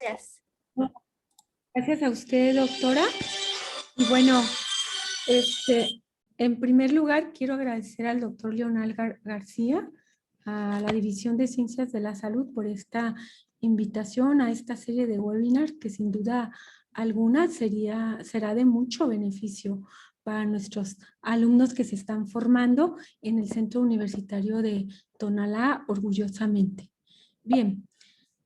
Gracias. Gracias a usted, doctora. Y bueno, en primer lugar, quiero agradecer al doctor Leonel García, a la División de Ciencias de la Salud, por esta invitación a esta serie de webinars que sin duda alguna será de mucho beneficio para nuestros alumnos que se están formando en el Centro Universitario de Tonalá, orgullosamente. Bien,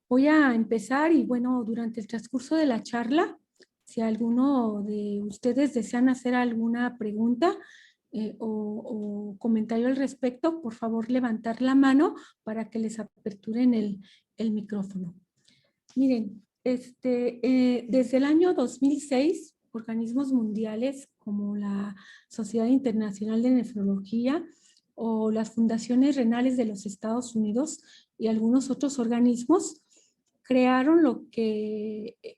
voy a empezar y bueno, durante el transcurso de la charla, si alguno de ustedes desean hacer alguna pregunta o comentario al respecto, por favor levantar la mano para que les aperturen el micrófono. Miren, desde el año 2006, organismos mundiales como la Sociedad Internacional de Nefrología o las fundaciones renales de los Estados Unidos y algunos otros organismos crearon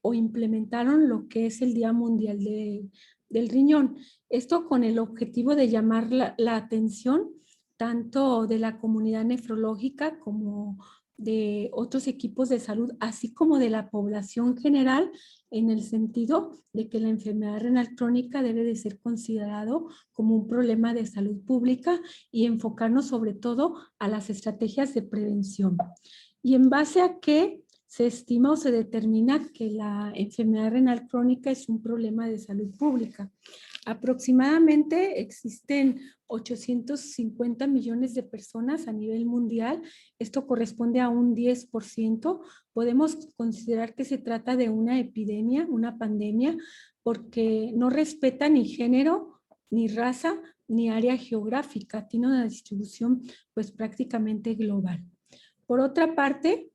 o implementaron lo que es el Día Mundial del Riñón. Esto con el objetivo de llamar la atención tanto de la comunidad nefrológica como de otros equipos de salud, así como de la población general, en el sentido de que la enfermedad renal crónica debe de ser considerado como un problema de salud pública y enfocarnos sobre todo a las estrategias de prevención. Y en base a qué se estima o se determina que la enfermedad renal crónica es un problema de salud pública. Aproximadamente existen 850 millones de personas a nivel mundial. Esto corresponde a un 10%. Podemos considerar que se trata de una epidemia, una pandemia, porque no respeta ni género, ni raza, ni área geográfica. Tiene una distribución pues prácticamente global. Por otra parte,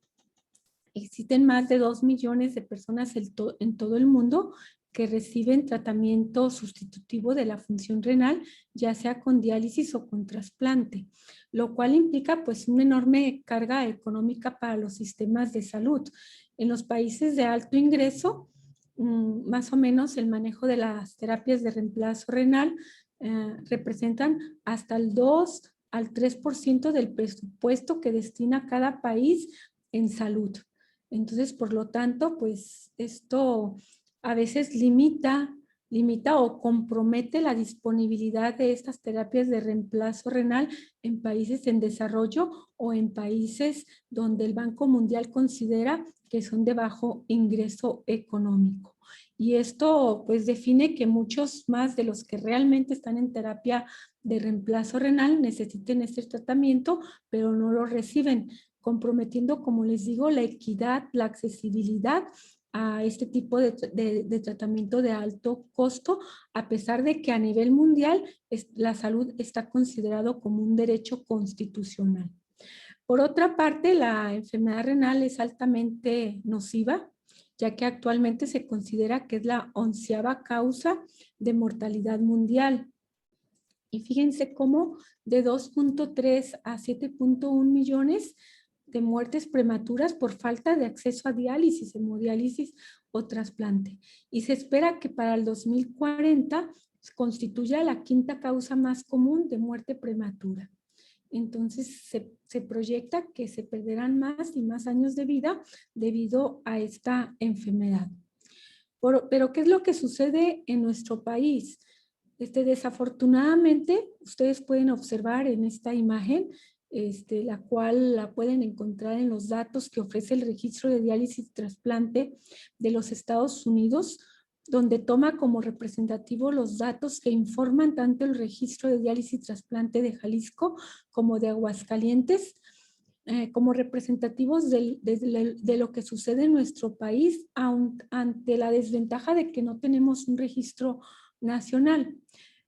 existen más de 2 millones de personas en todo el mundo que reciben tratamiento sustitutivo de la función renal, ya sea con diálisis o con trasplante, lo cual implica pues una enorme carga económica para los sistemas de salud. En los países de alto ingreso, más o menos el manejo de las terapias de reemplazo renal representan hasta el 2 al 3% del presupuesto que destina cada país en salud. Entonces, por lo tanto, pues esto a veces limita o compromete la disponibilidad de estas terapias de reemplazo renal en países en desarrollo o en países donde el Banco Mundial considera que son de bajo ingreso económico. Y esto pues define que muchos más de los que realmente están en terapia de reemplazo renal necesiten este tratamiento, pero no lo reciben, comprometiendo, como les digo, la equidad, la accesibilidad a este tipo de tratamiento de alto costo, a pesar de que a nivel mundial la salud está considerado como un derecho constitucional. Por otra parte, la enfermedad renal es altamente nociva, ya que actualmente se considera que es la 11ª causa de mortalidad mundial. Y fíjense cómo de 2.3 a 7.1 millones de muertes prematuras por falta de acceso a diálisis, hemodiálisis o trasplante. Y se espera que para el 2040 constituya la 5ª causa más común de muerte prematura. Entonces se proyecta que se perderán más y más años de vida debido a esta enfermedad. Pero ¿qué es lo que sucede en nuestro país? Desafortunadamente, ustedes pueden observar en esta imagen, la cual la pueden encontrar en los datos que ofrece el registro de diálisis y trasplante de los Estados Unidos, donde toma como representativo los datos que informan tanto el registro de diálisis y trasplante de Jalisco como de Aguascalientes, como representativos de lo que sucede en nuestro país ante la desventaja de que no tenemos un registro nacional.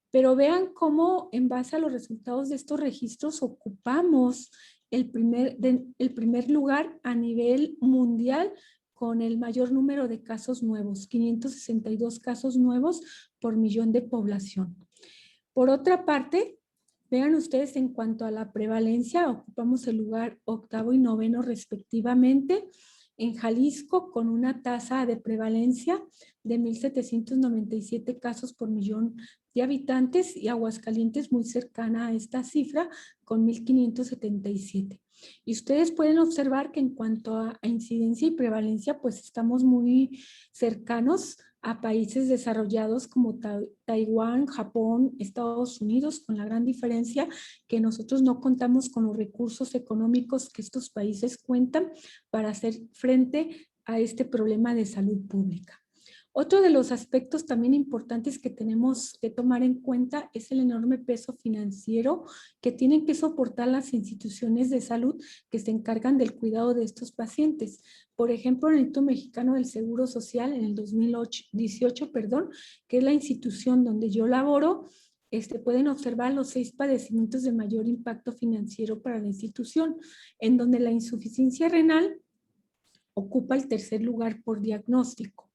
Pero vean cómo en base a los resultados de estos registros ocupamos el primer lugar a nivel mundial con el mayor número de casos nuevos, 562 casos nuevos por millón de población. Por otra parte, vean ustedes en cuanto a la prevalencia, ocupamos el lugar 8º y 9º respectivamente en Jalisco con una tasa de prevalencia de 1,797 casos por millón de habitantes y Aguascalientes muy cercana a esta cifra con 1,577. Y ustedes pueden observar que en cuanto a incidencia y prevalencia, pues estamos muy cercanos a países desarrollados como Taiwán, Japón, Estados Unidos, con la gran diferencia que nosotros no contamos con los recursos económicos que estos países cuentan para hacer frente a este problema de salud pública. Otro de los aspectos también importantes que tenemos que tomar en cuenta es el enorme peso financiero que tienen que soportar las instituciones de salud que se encargan del cuidado de estos pacientes. Por ejemplo, el Instituto Mexicano del Seguro Social en el 2018, que es la institución donde yo laboro, pueden observar los 6 padecimientos de mayor impacto financiero para la institución, en donde la insuficiencia renal ocupa el tercer lugar por diagnóstico.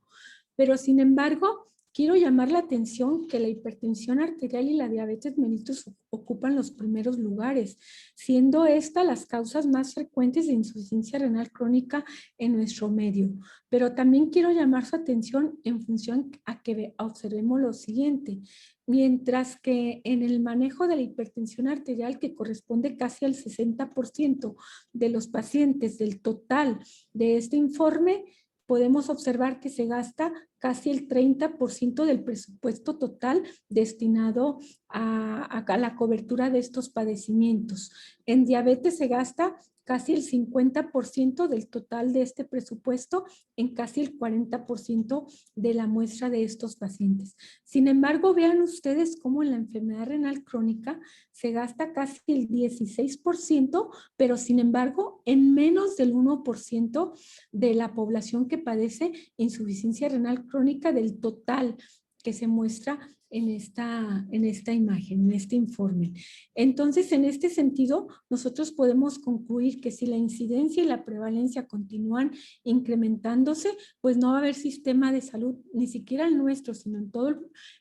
Pero sin embargo, quiero llamar la atención que la hipertensión arterial y la diabetes mellitus ocupan los primeros lugares, siendo estas las causas más frecuentes de insuficiencia renal crónica en nuestro medio. Pero también quiero llamar su atención en función a que observemos lo siguiente. Mientras que en el manejo de la hipertensión arterial, que corresponde casi al 60% de los pacientes del total de este informe, podemos observar que se gasta casi el 30% del presupuesto total destinado a la cobertura de estos padecimientos. En diabetes se gasta casi el 50% del total de este presupuesto en casi el 40% de la muestra de estos pacientes. Sin embargo, vean ustedes cómo en la enfermedad renal crónica se gasta casi el 16%, pero sin embargo, en menos del 1% de la población que padece insuficiencia renal crónica del total que se muestra en esta imagen, en este informe. Entonces, en este sentido, nosotros podemos concluir que si la incidencia y la prevalencia continúan incrementándose, pues no va a haber sistema de salud, ni siquiera el nuestro, sino en todo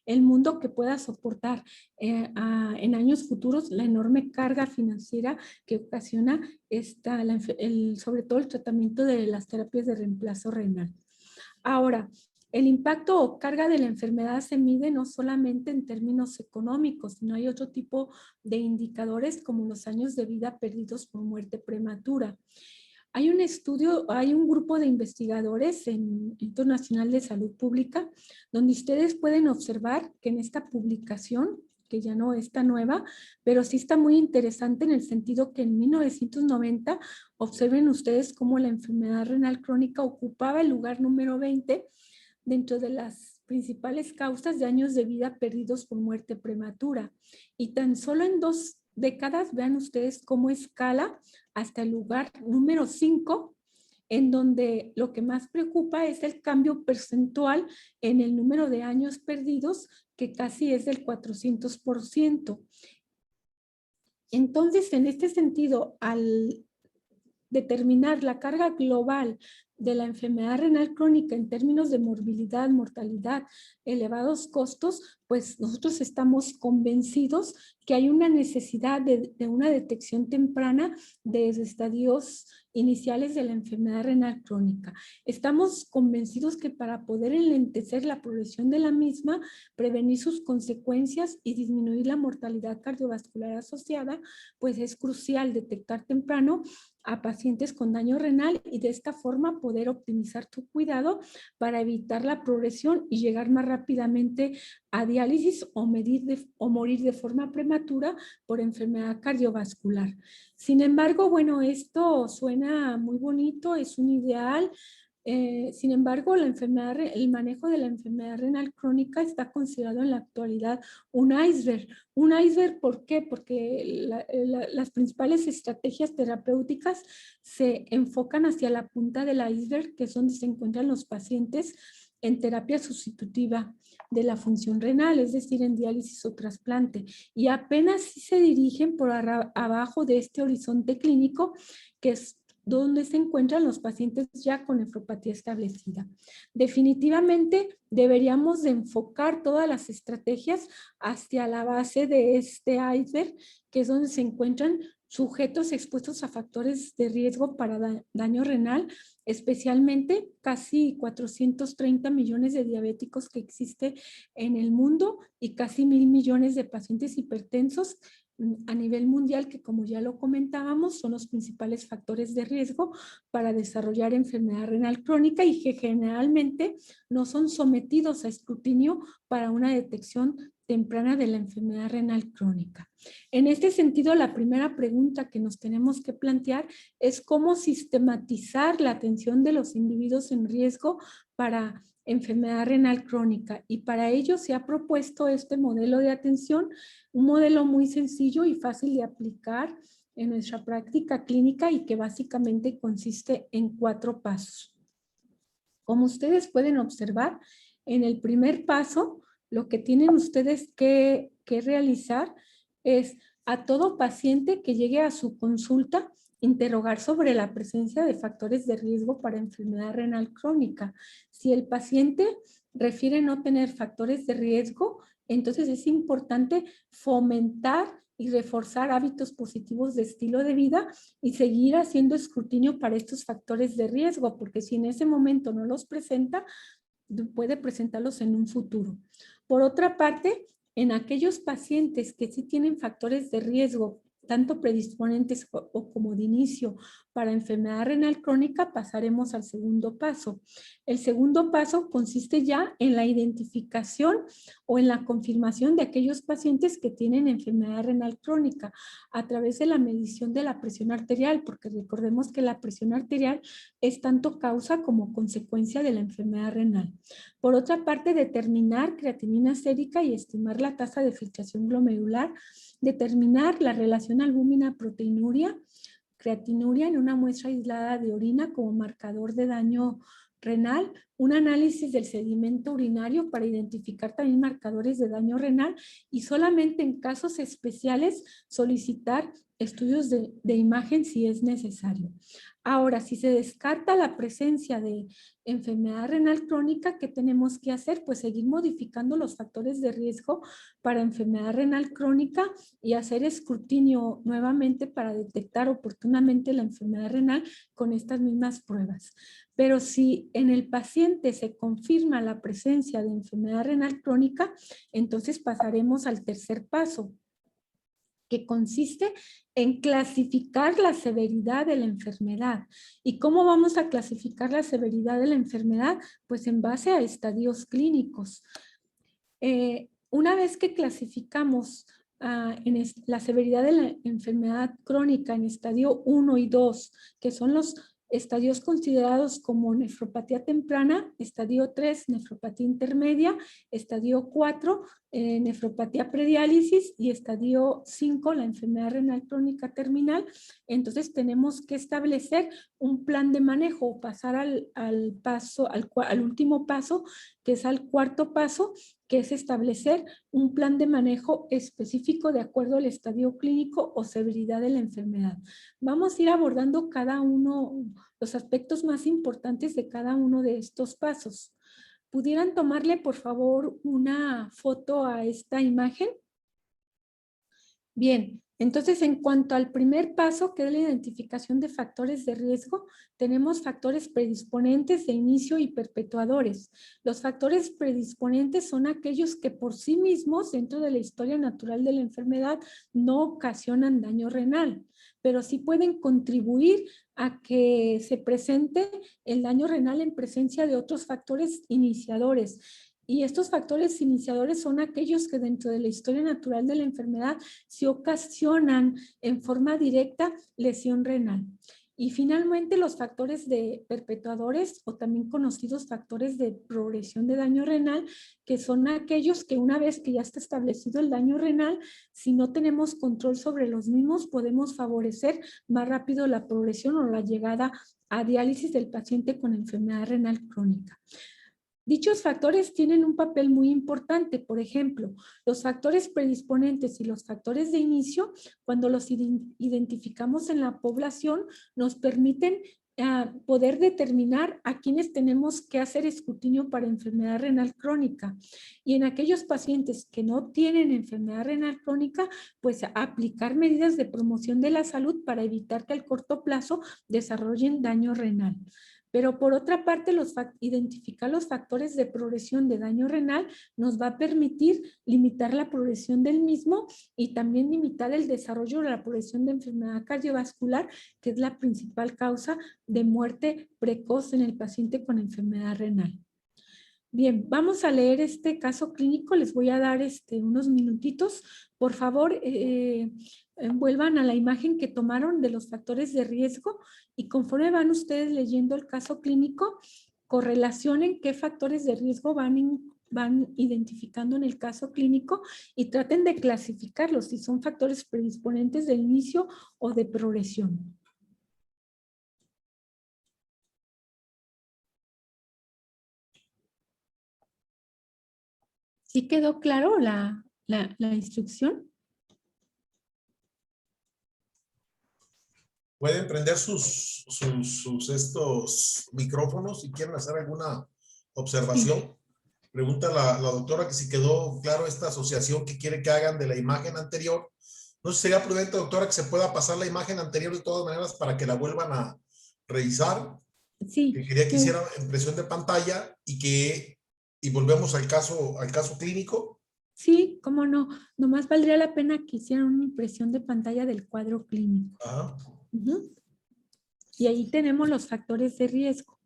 el mundo que pueda soportar en años futuros la enorme carga financiera que ocasiona sobre todo el tratamiento de las terapias de reemplazo renal. Ahora, el impacto o carga de la enfermedad se mide no solamente en términos económicos, sino hay otro tipo de indicadores como los años de vida perdidos por muerte prematura. Hay un estudio, hay un grupo de investigadores en el Instituto Nacional de Salud Pública, donde ustedes pueden observar que en esta publicación, que ya no está nueva, pero sí está muy interesante en el sentido que en 1990, observen ustedes cómo la enfermedad renal crónica ocupaba el lugar número 20 dentro de las principales causas de años de vida perdidos por muerte prematura. Y tan solo en 2 décadas, vean ustedes cómo escala hasta el lugar número 5, en donde lo que más preocupa es el cambio porcentual en el número de años perdidos, que casi es del 400%. Entonces, en este sentido, al determinar la carga global de la enfermedad renal crónica en términos de morbilidad, mortalidad, elevados costos, pues nosotros estamos convencidos que hay una necesidad de una detección temprana desde estadios iniciales de la enfermedad renal crónica. Estamos convencidos que para poder enlentecer la progresión de la misma, prevenir sus consecuencias y disminuir la mortalidad cardiovascular asociada, pues es crucial detectar temprano a pacientes con daño renal y de esta forma poder optimizar tu cuidado para evitar la progresión y llegar más rápidamente a diálisis o morir de forma prematura por enfermedad cardiovascular. Sin embargo, bueno, esto suena muy bonito, es un ideal. Sin embargo, el manejo de la enfermedad renal crónica está considerado en la actualidad un iceberg. Un iceberg, ¿por qué? Porque las principales estrategias terapéuticas se enfocan hacia la punta del iceberg, que es donde se encuentran los pacientes en terapia sustitutiva de la función renal, es decir, en diálisis o trasplante. Y apenas sí se dirigen por abajo de este horizonte clínico, que es donde se encuentran los pacientes ya con nefropatía establecida. Definitivamente deberíamos de enfocar todas las estrategias hacia la base de este iceberg, que es donde se encuentran sujetos expuestos a factores de riesgo para daño renal, especialmente casi 430 millones de diabéticos que existe en el mundo y casi 1,000 millones de pacientes hipertensos, a nivel mundial, que como ya lo comentábamos, son los principales factores de riesgo para desarrollar enfermedad renal crónica y que generalmente no son sometidos a escrutinio para una detección temprana de la enfermedad renal crónica. En este sentido, la primera pregunta que nos tenemos que plantear es cómo sistematizar la atención de los individuos en riesgo para enfermedad renal crónica, y para ello se ha propuesto este modelo de atención, un modelo muy sencillo y fácil de aplicar en nuestra práctica clínica y que básicamente consiste en 4 pasos. Como ustedes pueden observar, en el primer paso, lo que tienen ustedes que realizar es a todo paciente que llegue a su consulta interrogar sobre la presencia de factores de riesgo para enfermedad renal crónica. Si el paciente refiere no tener factores de riesgo, entonces es importante fomentar y reforzar hábitos positivos de estilo de vida y seguir haciendo escrutinio para estos factores de riesgo, porque si en ese momento no los presenta, puede presentarlos en un futuro. Por otra parte, en aquellos pacientes que sí tienen factores de riesgo, tanto predisponentes o como de inicio para enfermedad renal crónica, pasaremos al segundo paso. El segundo paso consiste ya en la identificación o en la confirmación de aquellos pacientes que tienen enfermedad renal crónica a través de la medición de la presión arterial, porque recordemos que la presión arterial es tanto causa como consecuencia de la enfermedad renal. Por otra parte, determinar creatinina sérica y estimar la tasa de filtración glomerular, determinar la relación albúmina-proteinuria, creatinuria en una muestra aislada de orina como marcador de daño renal, un análisis del sedimento urinario para identificar también marcadores de daño renal y solamente en casos especiales solicitar estudios de imagen si es necesario. Ahora, si se descarta la presencia de enfermedad renal crónica, ¿qué tenemos que hacer? Pues seguir modificando los factores de riesgo para enfermedad renal crónica y hacer escrutinio nuevamente para detectar oportunamente la enfermedad renal con estas mismas pruebas. Pero si en el paciente se confirma la presencia de enfermedad renal crónica, entonces pasaremos al tercer paso, que consiste en clasificar la severidad de la enfermedad. ¿Y cómo vamos a clasificar la severidad de la enfermedad? Pues en base a estadios clínicos. Una vez que clasificamos la severidad de la enfermedad crónica en estadio 1 y 2, que son los estadios considerados como nefropatía temprana, estadio 3, nefropatía intermedia, estadio 4, nefropatía prediálisis y estadio 5, la enfermedad renal crónica terminal. Entonces tenemos que establecer un plan de manejo o pasar al último paso, que es al cuarto paso, que es establecer un plan de manejo específico de acuerdo al estadio clínico o severidad de la enfermedad. Vamos a ir abordando cada uno, los aspectos más importantes de cada uno de estos pasos. ¿Pudieran tomarle, por favor, una foto a esta imagen? Bien, entonces en cuanto al primer paso, que es la identificación de factores de riesgo, tenemos factores predisponentes de inicio y perpetuadores. Los factores predisponentes son aquellos que por sí mismos, dentro de la historia natural de la enfermedad, no ocasionan daño renal, pero sí pueden contribuir a que se presente el daño renal en presencia de otros factores iniciadores. Y estos factores iniciadores son aquellos que dentro de la historia natural de la enfermedad se ocasionan en forma directa lesión renal. Y finalmente los factores de perpetuadores o también conocidos factores de progresión de daño renal, que son aquellos que una vez que ya está establecido el daño renal, si no tenemos control sobre los mismos, podemos favorecer más rápido la progresión o la llegada a diálisis del paciente con enfermedad renal crónica. Dichos factores tienen un papel muy importante. Por ejemplo, los factores predisponentes y los factores de inicio, cuando los identificamos en la población, nos permiten poder determinar a quienes tenemos que hacer escrutinio para enfermedad renal crónica. Y en aquellos pacientes que no tienen enfermedad renal crónica, pues aplicar medidas de promoción de la salud para evitar que al corto plazo desarrollen daño renal. Pero por otra parte, identificar los factores de progresión de daño renal nos va a permitir limitar la progresión del mismo y también limitar el desarrollo de la progresión de enfermedad cardiovascular, que es la principal causa de muerte precoz en el paciente con enfermedad renal. Bien, vamos a leer este caso clínico. Les voy a dar unos minutitos. Por favor, vuelvan a la imagen que tomaron de los factores de riesgo y conforme van ustedes leyendo el caso clínico, correlacionen qué factores de riesgo van identificando en el caso clínico y traten de clasificarlos si son factores predisponentes de inicio o de progresión. ¿Sí quedó claro la instrucción? Pueden prender sus estos micrófonos si quieren hacer alguna observación. Sí. Pregunta la doctora que si quedó claro esta asociación que quiere que hagan de la imagen anterior. No sé si sería prudente, doctora, que se pueda pasar la imagen anterior de todas maneras para que la vuelvan a revisar. Sí. Que quería que hicieran impresión de pantalla y volvemos al caso clínico. Sí, cómo no. Nomás valdría la pena que hicieran una impresión de pantalla del cuadro clínico. Ajá. Y ahí tenemos los factores de riesgo.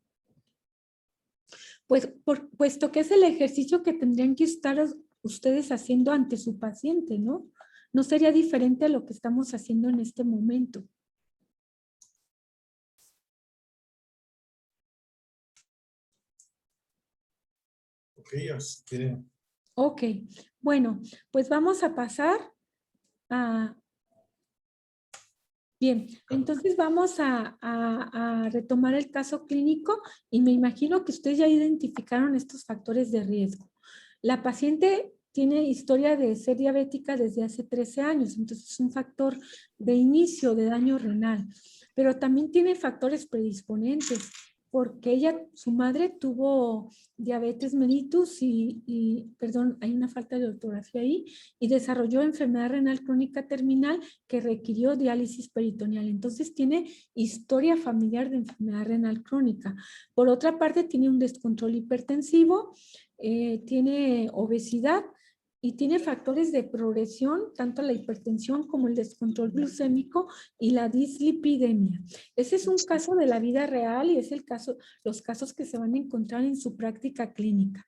Pues, puesto que es el ejercicio que tendrían que estar ustedes haciendo ante su paciente, ¿no? No sería diferente a lo que estamos haciendo en este momento. Ok, si quieren. Ok, bueno, pues vamos a pasar a... Bien, entonces vamos a retomar el caso clínico y me imagino que ustedes ya identificaron estos factores de riesgo. La paciente tiene historia de ser diabética desde hace 13 años, entonces es un factor de inicio de daño renal, pero también tiene factores predisponentes porque su madre tuvo diabetes mellitus perdón, hay una falta de ortografía ahí, y desarrolló enfermedad renal crónica terminal que requirió diálisis peritoneal. Entonces tiene historia familiar de enfermedad renal crónica. Por otra parte, tiene un descontrol hipertensivo, tiene obesidad y tiene factores de progresión, tanto la hipertensión como el descontrol glucémico y la dislipidemia. Ese es un caso de la vida real y es los casos que se van a encontrar en su práctica clínica.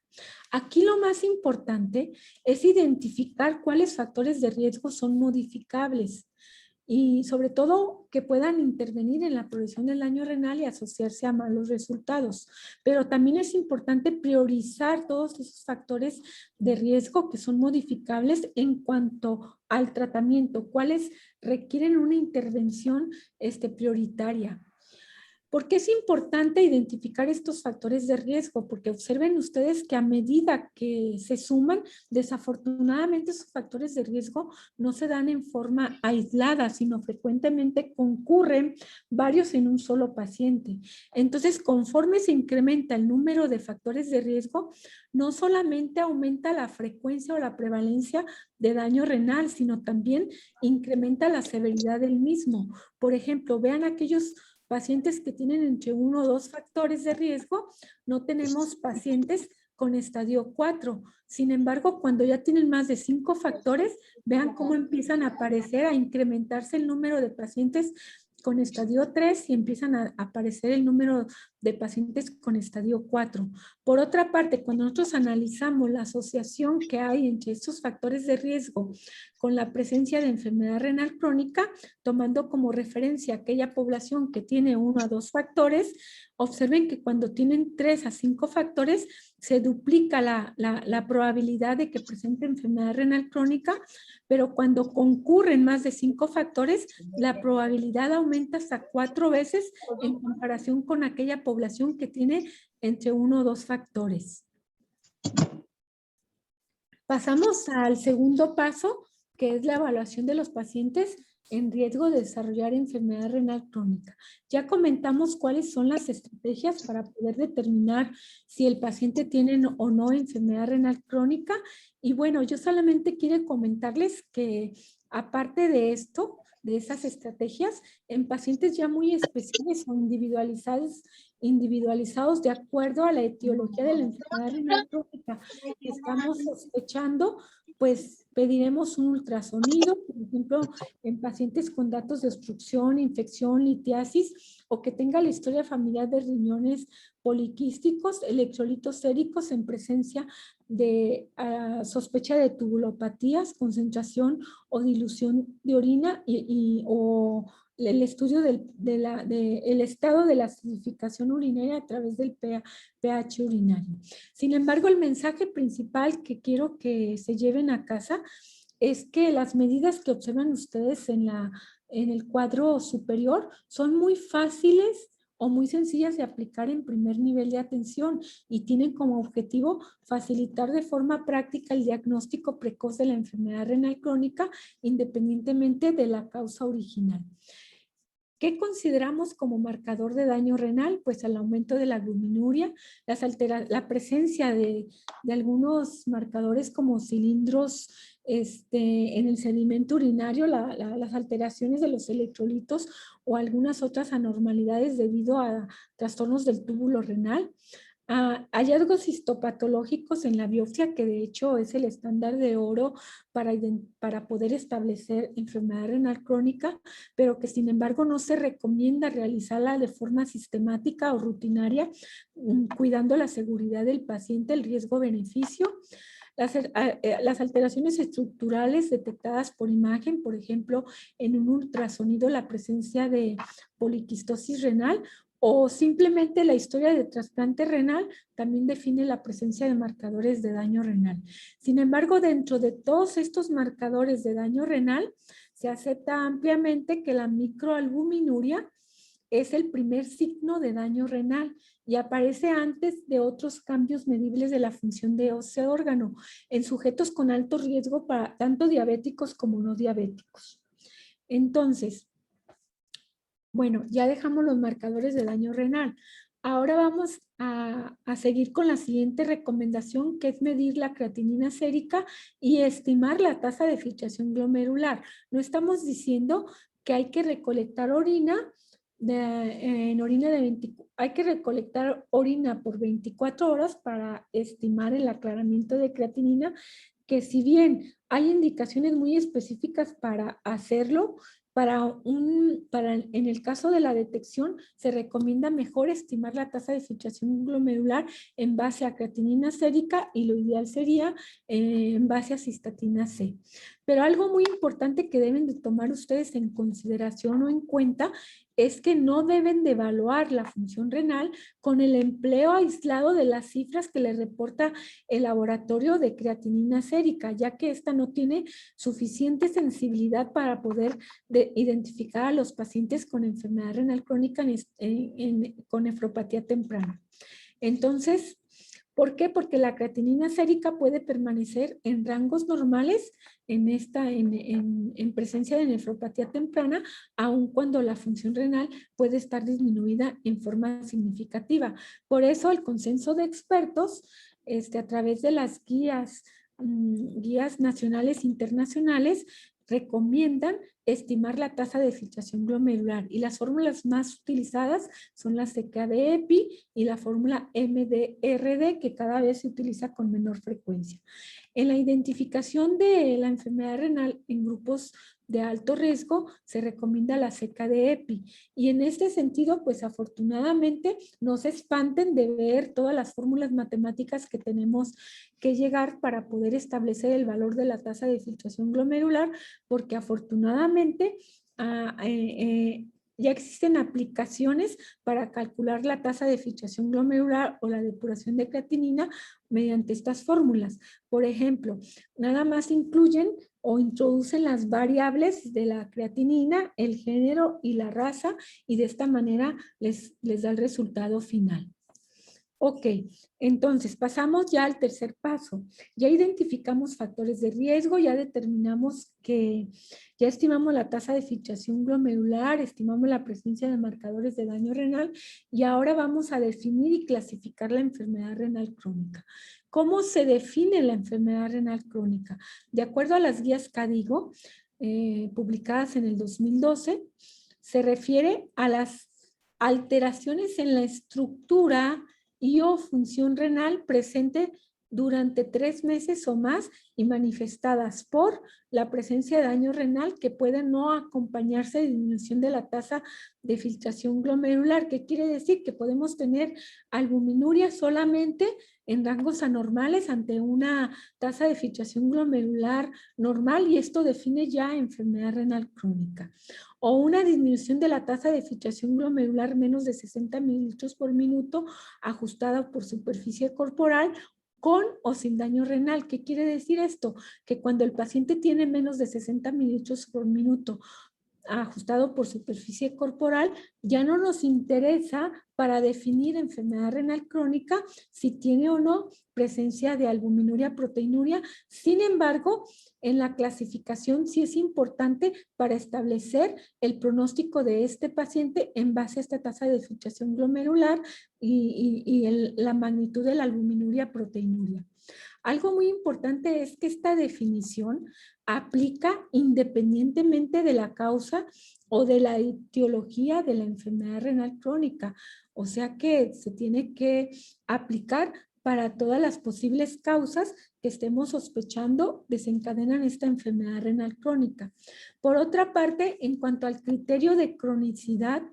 Aquí lo más importante es identificar cuáles factores de riesgo son modificables y sobre todo que puedan intervenir en la progresión del daño renal y asociarse a malos resultados. Pero también es importante priorizar todos esos factores de riesgo que son modificables en cuanto al tratamiento, cuáles requieren una intervención prioritaria. ¿Por qué es importante identificar estos factores de riesgo? Porque observen ustedes que a medida que se suman, desafortunadamente esos factores de riesgo no se dan en forma aislada, sino frecuentemente concurren varios en un solo paciente. Entonces, conforme se incrementa el número de factores de riesgo, no solamente aumenta la frecuencia o la prevalencia de daño renal, sino también incrementa la severidad del mismo. Por ejemplo, vean aquellos pacientes que tienen entre 1 o 2 factores de riesgo, no tenemos pacientes con estadio 4. Sin embargo, cuando ya tienen más de 5 factores, vean cómo empiezan a aparecer, a incrementarse el número de pacientes con estadio 3 y empiezan a aparecer el número de pacientes con estadio 4. Por otra parte, cuando nosotros analizamos la asociación que hay entre estos factores de riesgo con la presencia de enfermedad renal crónica, tomando como referencia aquella población que tiene 1 a 2 factores, observen que cuando tienen 3 a 5 factores, se duplica la probabilidad de que presente enfermedad renal crónica, pero cuando concurren más de 5 factores, la probabilidad aumenta hasta 4 veces en comparación con aquella población que tiene entre 1 o 2 factores. Pasamos al segundo paso, que es la evaluación de los pacientes en riesgo de desarrollar enfermedad renal crónica. Ya comentamos cuáles son las estrategias para poder determinar si el paciente tiene o no enfermedad renal crónica. Y bueno, yo solamente quiero comentarles que aparte de esto, esas estrategias en pacientes ya muy especiales o individualizados de acuerdo a la etiología de la enfermedad renal crónica que estamos sospechando, pues pediremos un ultrasonido, por ejemplo, en pacientes con datos de obstrucción, infección, litiasis, o que tenga la historia familiar de riñones poliquísticos, electrolitos séricos en presencia de sospecha de tubulopatías, concentración o dilución de orina o el estudio del estado de la acidificación urinaria a través del pH urinario. Sin embargo, el mensaje principal que quiero que se lleven a casa es que las medidas que observan ustedes en el cuadro superior son muy fáciles o muy sencillas de aplicar en primer nivel de atención y tienen como objetivo facilitar de forma práctica el diagnóstico precoz de la enfermedad renal crónica independientemente de la causa original. ¿Qué consideramos como marcador de daño renal? Pues el aumento de la albuminuria, la presencia de algunos marcadores como cilindros en el sedimento urinario, las alteraciones de los electrolitos o algunas otras anormalidades debido a trastornos del túbulo renal. Hallazgos histopatológicos en la biopsia, que de hecho es el estándar de oro para poder establecer enfermedad renal crónica, pero que sin embargo no se recomienda realizarla de forma sistemática o rutinaria, cuidando la seguridad del paciente, el riesgo-beneficio. Las alteraciones estructurales detectadas por imagen, por ejemplo, en un ultrasonido, la presencia de poliquistosis renal, o simplemente la historia de trasplante renal también define la presencia de marcadores de daño renal. Sin embargo, dentro de todos estos marcadores de daño renal, se acepta ampliamente que la microalbuminuria es el primer signo de daño renal y aparece antes de otros cambios medibles de la función de ese órgano en sujetos con alto riesgo para tanto diabéticos como no diabéticos. Entonces, bueno, ya dejamos los marcadores de daño renal. Ahora vamos a seguir con la siguiente recomendación, que es medir la creatinina sérica y estimar la tasa de filtración glomerular. No estamos diciendo que hay que recolectar orina hay que recolectar orina por 24 horas para estimar el aclaramiento de creatinina, que si bien hay indicaciones muy específicas para hacerlo, en el caso de la detección, se recomienda mejor estimar la tasa de filtración glomerular en base a creatinina sérica y lo ideal sería en base a cistatina C. Pero algo muy importante que deben de tomar ustedes en consideración o en cuenta es que no deben de evaluar la función renal con el empleo aislado de las cifras que les reporta el laboratorio de creatinina sérica, ya que esta no tiene suficiente sensibilidad para poder identificar a los pacientes con enfermedad renal crónica con nefropatía temprana. Entonces, ¿por qué? Porque la creatinina sérica puede permanecer en rangos normales en presencia de nefropatía temprana, aun cuando la función renal puede estar disminuida en forma significativa. Por eso el consenso de expertos, a través de las guías nacionales e internacionales, recomiendan estimar la tasa de filtración glomerular y las fórmulas más utilizadas son la CKD-EPI y la fórmula MDRD, que cada vez se utiliza con menor frecuencia. En la identificación de la enfermedad renal en grupos de alto riesgo se recomienda la CKD-EPI y en este sentido, pues afortunadamente no se espanten de ver todas las fórmulas matemáticas que tenemos que llegar para poder establecer el valor de la tasa de filtración glomerular, porque afortunadamente ya existen aplicaciones para calcular la tasa de filtración glomerular o la depuración de creatinina mediante estas fórmulas. Por ejemplo, nada más incluyen o introducen las variables de la creatinina, el género y la raza, y de esta manera les da el resultado final. Ok, entonces pasamos ya al tercer paso. Ya identificamos factores de riesgo, ya determinamos ya estimamos la tasa de filtración glomerular, estimamos la presencia de marcadores de daño renal y ahora vamos a definir y clasificar la enfermedad renal crónica. ¿Cómo se define la enfermedad renal crónica? De acuerdo a las guías KDIGO, publicadas en el 2012, se refiere a las alteraciones en la estructura y o función renal presente durante 3 meses o más y manifestadas por la presencia de daño renal que puede no acompañarse de disminución de la tasa de filtración glomerular. ¿Qué quiere decir? Que podemos tener albuminuria solamente en rangos anormales ante una tasa de filtración glomerular normal, y esto define ya enfermedad renal crónica. O una disminución de la tasa de filtración glomerular menos de 60 mililitros por minuto ajustada por superficie corporal, con o sin daño renal. ¿Qué quiere decir esto? Que cuando el paciente tiene menos de 60 mililitros por minuto ajustado por superficie corporal, ya no nos interesa para definir enfermedad renal crónica si tiene o no presencia de albuminuria, proteinuria. Sin embargo, en la clasificación sí es importante para establecer el pronóstico de este paciente en base a esta tasa de filtración glomerular y la magnitud de la albuminuria, proteinuria. Algo muy importante es que esta definición aplica independientemente de la causa o de la etiología de la enfermedad renal crónica. O sea que se tiene que aplicar para todas las posibles causas que estemos sospechando desencadenan esta enfermedad renal crónica. Por otra parte, en cuanto al criterio de cronicidad,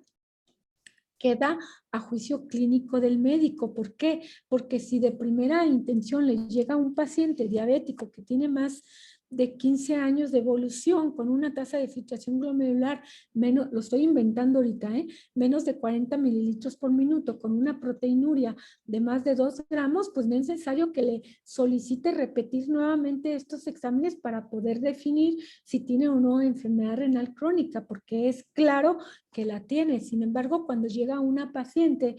queda a juicio clínico del médico. ¿Por qué? Porque si de primera intención le llega a un paciente diabético que tiene más de 15 años de evolución con una tasa de filtración glomerular menos, lo estoy inventando ahorita, menos de 40 mililitros por minuto, con una proteinuria de más de 2 gramos, pues no es necesario que le solicite repetir nuevamente estos exámenes para poder definir si tiene o no enfermedad renal crónica, porque es claro que la tiene. Sin embargo, cuando llega una paciente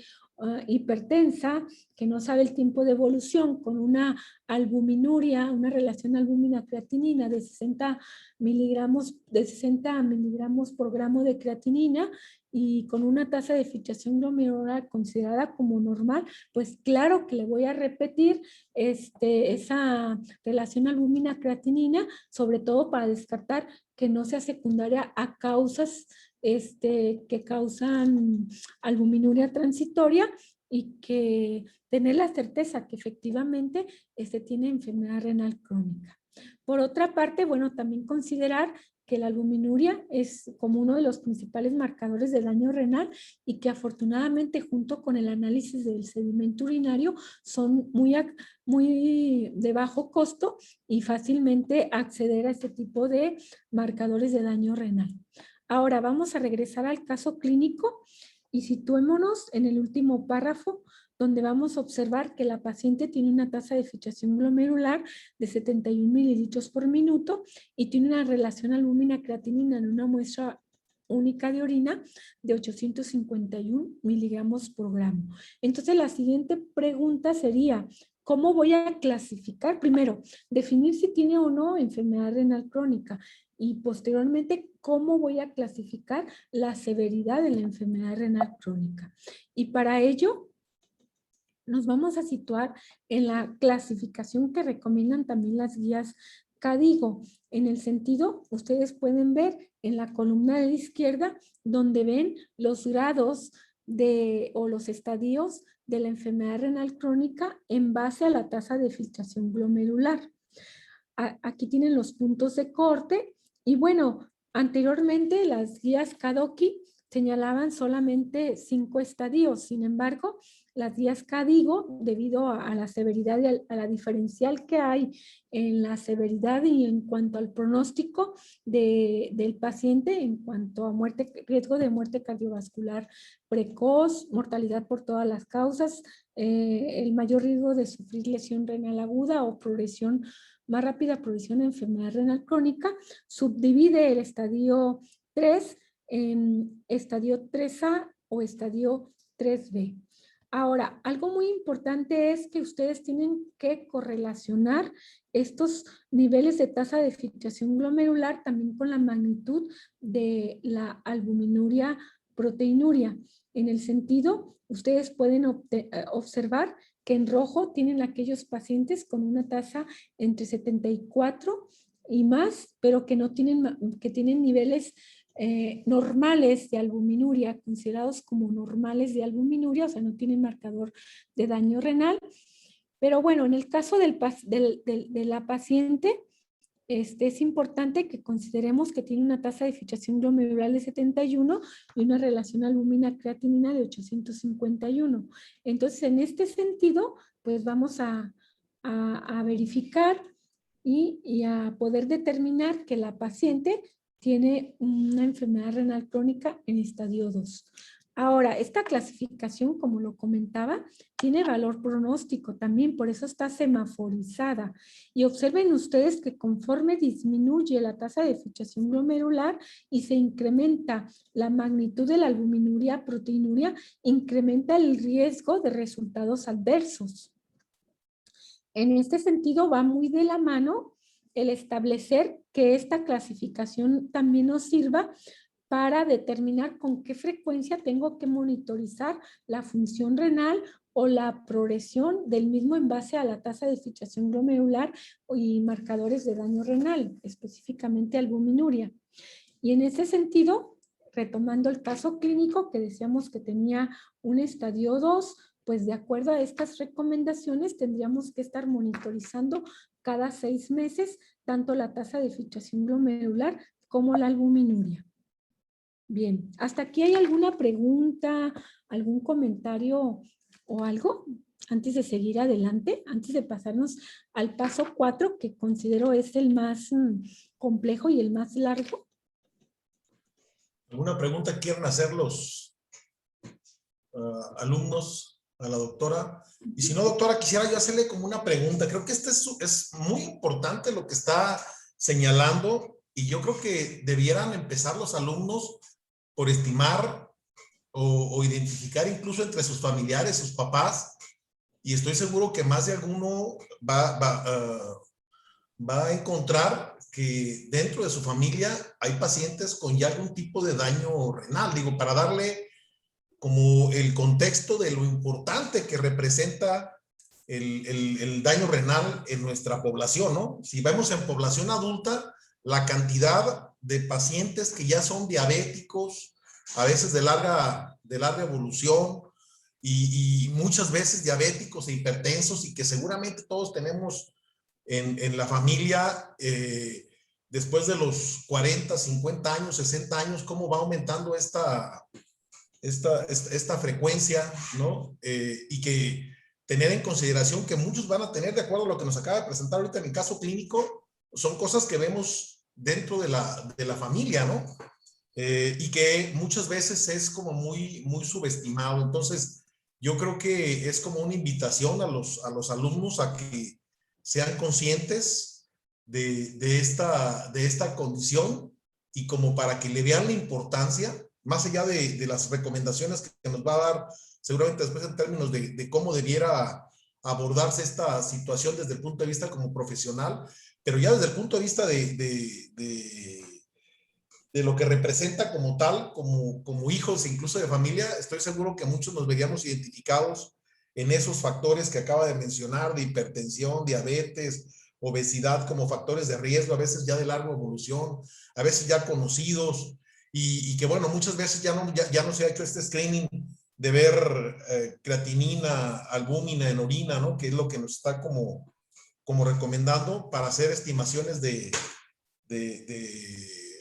hipertensa, que no sabe el tiempo de evolución, con una albuminuria, una relación albúmina-creatinina de 60 miligramos por gramo de creatinina y con una tasa de filtración glomerular considerada como normal, pues claro que le voy a repetir esa relación albúmina-creatinina, sobre todo para descartar que no sea secundaria a causas que causan albuminuria transitoria, y que tener la certeza que efectivamente tiene enfermedad renal crónica. Por otra parte, bueno, también considerar que la albuminuria es como uno de los principales marcadores de daño renal y que afortunadamente junto con el análisis del sedimento urinario son muy de bajo costo y fácilmente acceder a este tipo de marcadores de daño renal. Ahora vamos a regresar al caso clínico y situémonos en el último párrafo, donde vamos a observar que la paciente tiene una tasa de filtración glomerular de 71 mililitros por minuto y tiene una relación albúmina-creatinina en una muestra única de orina de 851 miligramos por gramo. Entonces la siguiente pregunta sería, ¿cómo voy a clasificar? Primero, definir si tiene o no enfermedad renal crónica y posteriormente, ¿cómo voy a clasificar la severidad de la enfermedad renal crónica? Y para ello, nos vamos a situar en la clasificación que recomiendan también las guías KDIGO. En el sentido, ustedes pueden ver en la columna de la izquierda, donde ven los grados o los estadios de la enfermedad renal crónica en base a la tasa de filtración glomerular. Aquí tienen los puntos de corte y bueno, anteriormente las guías KDOQI señalaban solamente 5 estadios. Sin embargo, las guías KDIGO, debido a la severidad y a la diferencial que hay en la severidad y en cuanto al pronóstico del paciente, en cuanto a riesgo de muerte cardiovascular precoz, mortalidad por todas las causas, el mayor riesgo de sufrir lesión renal aguda o progresión más rápida progresión de enfermedad renal crónica, subdivide el estadio 3 en estadio 3A o estadio 3B. Ahora, algo muy importante es que ustedes tienen que correlacionar estos niveles de tasa de filtración glomerular también con la magnitud de la albuminuria, proteinuria. En el sentido, ustedes pueden observar que en rojo tienen aquellos pacientes con una tasa entre 74 y más, pero que no tienen, que tienen niveles normales de albuminuria, considerados como normales de albuminuria, o sea, no tienen marcador de daño renal. Pero bueno, en el caso de la paciente, es importante que consideremos que tiene una tasa de filtración glomerular de 71 y una relación albúmina-creatinina de 851. Entonces, en este sentido, pues vamos a verificar y a poder determinar que la paciente tiene una enfermedad renal crónica en estadio 2. Ahora, esta clasificación, como lo comentaba, tiene valor pronóstico también, por eso está semaforizada. Y observen ustedes que conforme disminuye la tasa de filtración glomerular y se incrementa la magnitud de la albuminuria, proteinuria, incrementa el riesgo de resultados adversos. En este sentido, va muy de la mano el establecer que esta clasificación también nos sirva para determinar con qué frecuencia tengo que monitorizar la función renal o la progresión del mismo en base a la tasa de filtración glomerular y marcadores de daño renal, específicamente albuminuria. Y en ese sentido, retomando el caso clínico que decíamos que tenía un estadio 2, pues de acuerdo a estas recomendaciones tendríamos que estar monitorizando cada 6 meses tanto la tasa de filtración glomerular como la albuminuria. Bien, ¿hasta aquí hay alguna pregunta, algún comentario o algo antes de seguir adelante? Antes de pasarnos al paso 4, que considero es el más complejo y el más largo. ¿Alguna pregunta quieren hacer los alumnos a la doctora? Y si no, doctora, quisiera yo hacerle como una pregunta. Creo que es muy importante lo que está señalando y yo creo que debieran empezar los alumnos por estimar o identificar incluso entre sus familiares, sus papás, y estoy seguro que más de alguno va a encontrar que dentro de su familia hay pacientes con ya algún tipo de daño renal. Digo, para darle como el contexto de lo importante que representa el daño renal en nuestra población, ¿no? Si vemos en población adulta, la cantidad de pacientes que ya son diabéticos, a veces de larga evolución, y muchas veces diabéticos e hipertensos, y que seguramente todos tenemos en la familia, después de los 40, 50 años, 60 años, cómo va aumentando esta frecuencia, ¿no? Y que tener en consideración que muchos van a tener, de acuerdo a lo que nos acaba de presentar ahorita en el caso clínico, son cosas que vemos dentro de la familia, ¿no? Y que muchas veces es como muy subestimado. Entonces, yo creo que es como una invitación a los alumnos a que sean conscientes de esta condición, y como para que le vean la importancia, más allá de las recomendaciones que nos va a dar seguramente después en términos de cómo debiera abordarse esta situación desde el punto de vista como profesional, pero ya desde el punto de vista de lo que representa como tal, como hijos incluso de familia. Estoy seguro que muchos nos veríamos identificados en esos factores que acaba de mencionar, de hipertensión, diabetes, obesidad, como factores de riesgo, a veces ya de larga evolución, a veces ya conocidos, y que bueno, muchas veces ya no se ha hecho este screening de ver creatinina, albúmina en orina, ¿no? Que es lo que nos está como recomendando para hacer estimaciones de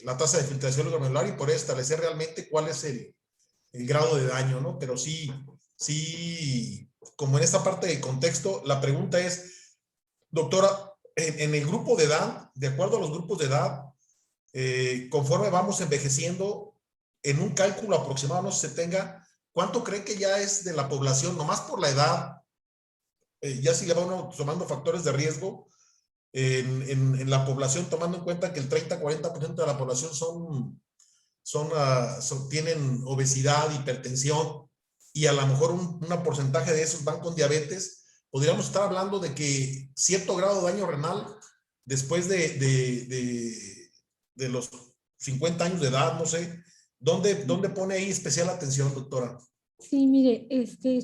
la tasa de filtración glomerular, y por establecer realmente cuál es el grado de daño, ¿no? Pero sí, como en esta parte de contexto, la pregunta es, doctora, en el grupo de edad, de acuerdo a los grupos de edad, conforme vamos envejeciendo, en un cálculo aproximado, no sé si se tenga, ¿cuánto cree que ya es de la población, nomás por la edad, ya si le va uno tomando factores de riesgo, en la población, tomando en cuenta que el 30-40% de la población tienen obesidad, hipertensión, y a lo mejor un porcentaje de esos van con diabetes? Podríamos estar hablando de que cierto grado de daño renal después de los 50 años de edad, no sé, ¿dónde pone ahí especial atención, doctora? Sí, mire,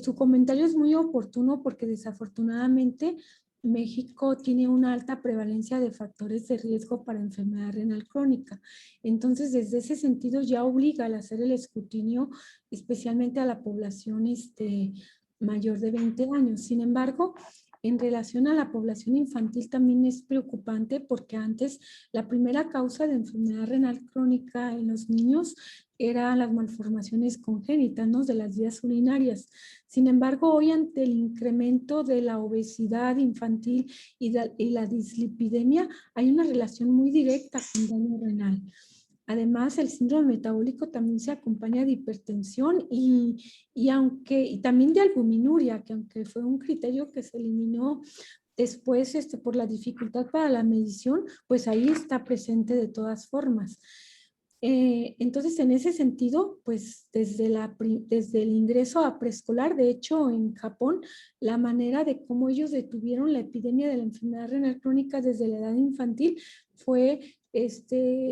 su comentario es muy oportuno porque desafortunadamente México tiene una alta prevalencia de factores de riesgo para enfermedad renal crónica. Entonces, desde ese sentido ya obliga al hacer el escrutinio, especialmente a la población mayor de 20 años. Sin embargo, en relación a la población infantil también es preocupante porque antes la primera causa de enfermedad renal crónica en los niños eran las malformaciones congénitas, ¿no?, de las vías urinarias. Sin embargo, hoy ante el incremento de la obesidad infantil y la dislipidemia, hay una relación muy directa con daño renal. Además, el síndrome metabólico también se acompaña de hipertensión y también de albuminuria, que aunque fue un criterio que se eliminó después por la dificultad para la medición, pues ahí está presente de todas formas. Entonces, en ese sentido, pues desde el ingreso a preescolar, de hecho, en Japón, la manera de cómo ellos detuvieron la epidemia de la enfermedad renal crónica desde la edad infantil fue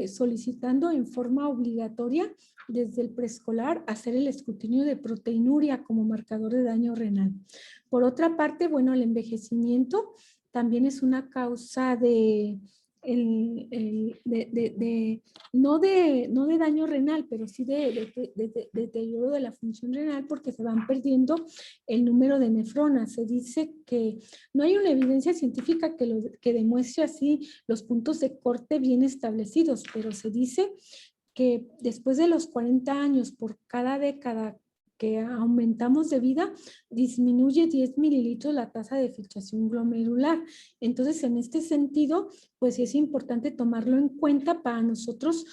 solicitando en forma obligatoria desde el preescolar hacer el escrutinio de proteinuria como marcador de daño renal. Por otra parte, bueno, el envejecimiento también es una causa no de daño renal, pero sí de deterioro de la función renal porque se van perdiendo el número de nefronas. Se dice que no hay una evidencia científica que demuestre así los puntos de corte bien establecidos, pero se dice que después de los 40 años, por cada década que aumentamos de vida, disminuye 10 mililitros la tasa de filtración glomerular. Entonces, en este sentido, pues es importante tomarlo en cuenta para nosotros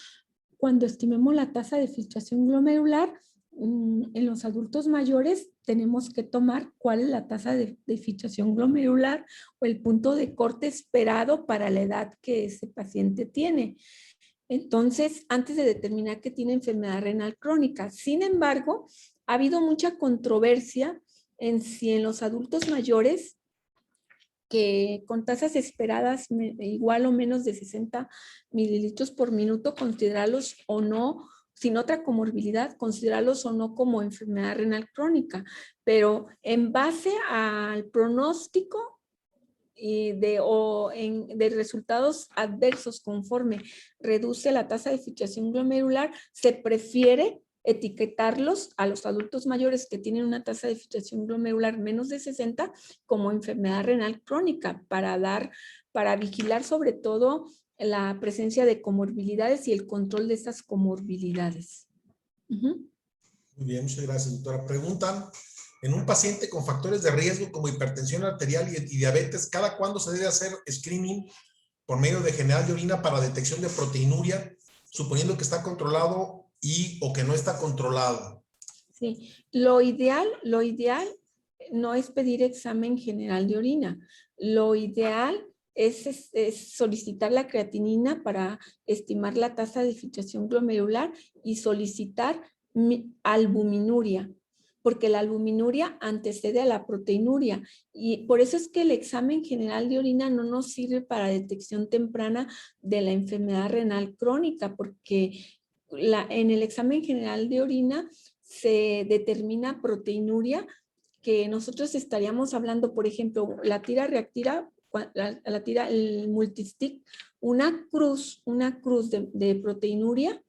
cuando estimemos la tasa de filtración glomerular. En los adultos mayores tenemos que tomar cuál es la tasa de filtración glomerular o el punto de corte esperado para la edad que ese paciente tiene. Entonces, antes de determinar que tiene enfermedad renal crónica. Sin embargo, ha habido mucha controversia en si en los adultos mayores que con tasas esperadas igual o menos de 60 mililitros por minuto, considerarlos o no, sin otra comorbilidad, considerarlos o no como enfermedad renal crónica. Pero en base al pronóstico de resultados adversos conforme reduce la tasa de filtración glomerular, se prefiere etiquetarlos a los adultos mayores que tienen una tasa de filtración glomerular menos de 60 como enfermedad renal crónica para vigilar sobre todo la presencia de comorbilidades y el control de esas comorbilidades. Muy bien, muchas gracias, doctora. Preguntan, en un paciente con factores de riesgo como hipertensión arterial y diabetes, ¿cada cuándo se debe hacer screening por medio de general de orina para detección de proteinuria, suponiendo que está controlado o que no está controlado? Sí, lo ideal no es pedir examen general de orina. Lo ideal es solicitar la creatinina para estimar la tasa de filtración glomerular y solicitar albuminuria, porque la albuminuria antecede a la proteinuria y por eso es que el examen general de orina no nos sirve para detección temprana de la enfermedad renal crónica, porque en el examen general de orina se determina proteinuria, que nosotros estaríamos hablando, por ejemplo, la tira reactiva, el multistick, una cruz de proteinuria,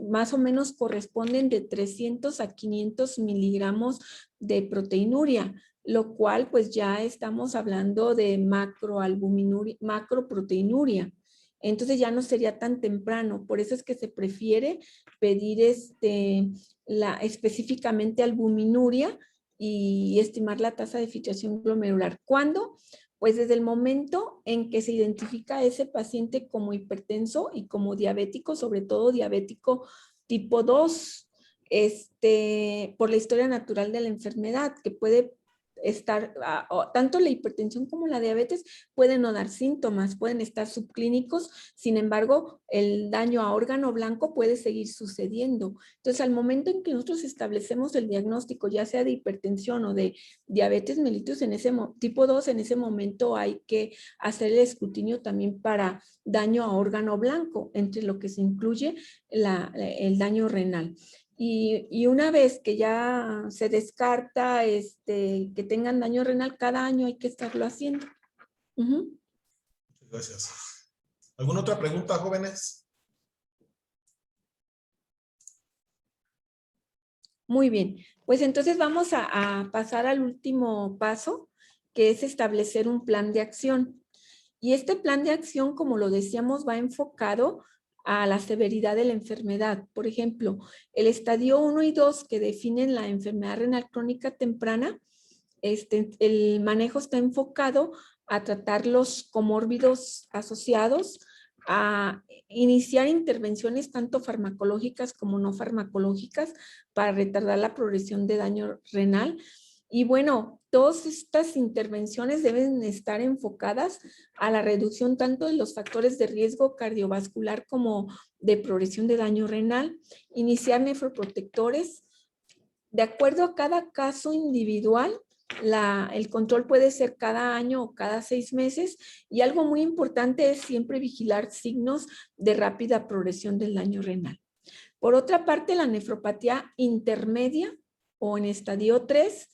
más o menos corresponden de 300 a 500 miligramos de proteinuria, lo cual pues ya estamos hablando de macroproteinuria. Entonces ya no sería tan temprano, por eso es que se prefiere pedir específicamente albuminuria y estimar la tasa de filtración glomerular. ¿Cuándo? Pues desde el momento en que se identifica a ese paciente como hipertenso y como diabético, sobre todo diabético tipo 2, por la historia natural de la enfermedad, que puede estar, tanto la hipertensión como la diabetes pueden no dar síntomas, pueden estar subclínicos, sin embargo, el daño a órgano blanco puede seguir sucediendo. Entonces, al momento en que nosotros establecemos el diagnóstico, ya sea de hipertensión o de diabetes mellitus tipo 2, en ese momento hay que hacer el escrutinio también para daño a órgano blanco, entre lo que se incluye el daño renal. Y una vez que ya se descarta que tengan daño renal, cada año hay que estarlo haciendo. Ujú. Gracias. ¿Alguna otra pregunta, jóvenes? Muy bien, pues entonces vamos a pasar al último paso, que es establecer un plan de acción. Y este plan de acción, como lo decíamos, va enfocado a la severidad de la enfermedad. Por ejemplo, el estadio 1 y 2 que definen la enfermedad renal crónica temprana, el manejo está enfocado a tratar los comórbidos asociados, a iniciar intervenciones tanto farmacológicas como no farmacológicas para retardar la progresión de daño renal. Y bueno, todas estas intervenciones deben estar enfocadas a la reducción tanto de los factores de riesgo cardiovascular como de progresión de daño renal, iniciar nefroprotectores. De acuerdo a cada caso individual, el control puede ser cada año o cada 6 meses, y algo muy importante es siempre vigilar signos de rápida progresión del daño renal. Por otra parte, la nefropatía intermedia o en estadio 3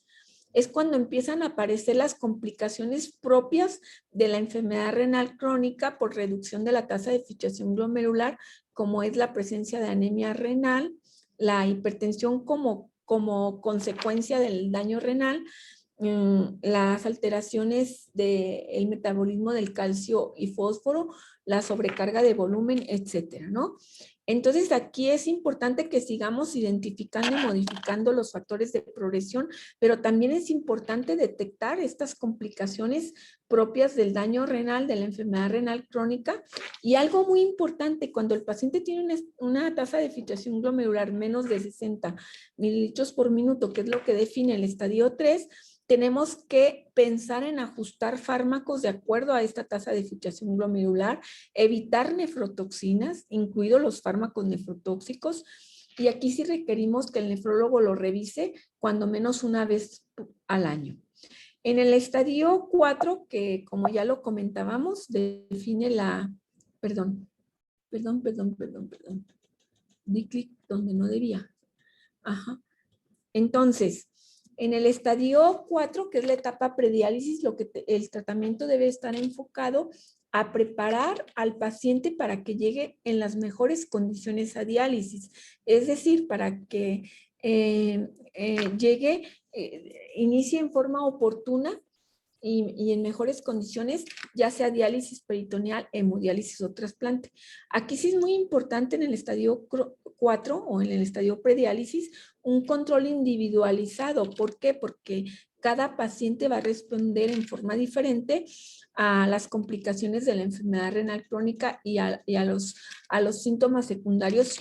es cuando empiezan a aparecer las complicaciones propias de la enfermedad renal crónica por reducción de la tasa de filtración glomerular, como es la presencia de anemia renal, la hipertensión como consecuencia del daño renal, las alteraciones del metabolismo del calcio y fósforo, la sobrecarga de volumen, etcétera, ¿no? Entonces, aquí es importante que sigamos identificando y modificando los factores de progresión, pero también es importante detectar estas complicaciones propias del daño renal, de la enfermedad renal crónica. Y algo muy importante, cuando el paciente tiene una tasa de filtración glomerular menos de 60 mililitros por minuto, que es lo que define el estadio 3, tenemos que pensar en ajustar fármacos de acuerdo a esta tasa de filtración glomerular, evitar nefrotoxinas, incluidos los fármacos nefrotóxicos, y aquí sí requerimos que el nefrólogo lo revise cuando menos una vez al año. En el estadio 4, que como ya lo comentábamos, define la... Perdón. Di clic donde no debía. Ajá. Entonces, en el estadio 4, que es la etapa prediálisis, el tratamiento debe estar enfocado a preparar al paciente para que llegue en las mejores condiciones a diálisis, es decir, para que inicie en forma oportuna y en mejores condiciones, ya sea diálisis peritoneal, hemodiálisis o trasplante. Aquí sí es muy importante en el estadio 4 o en el estadio prediálisis un control individualizado. ¿Por qué? Porque cada paciente va a responder en forma diferente a las complicaciones de la enfermedad renal crónica y a los síntomas secundarios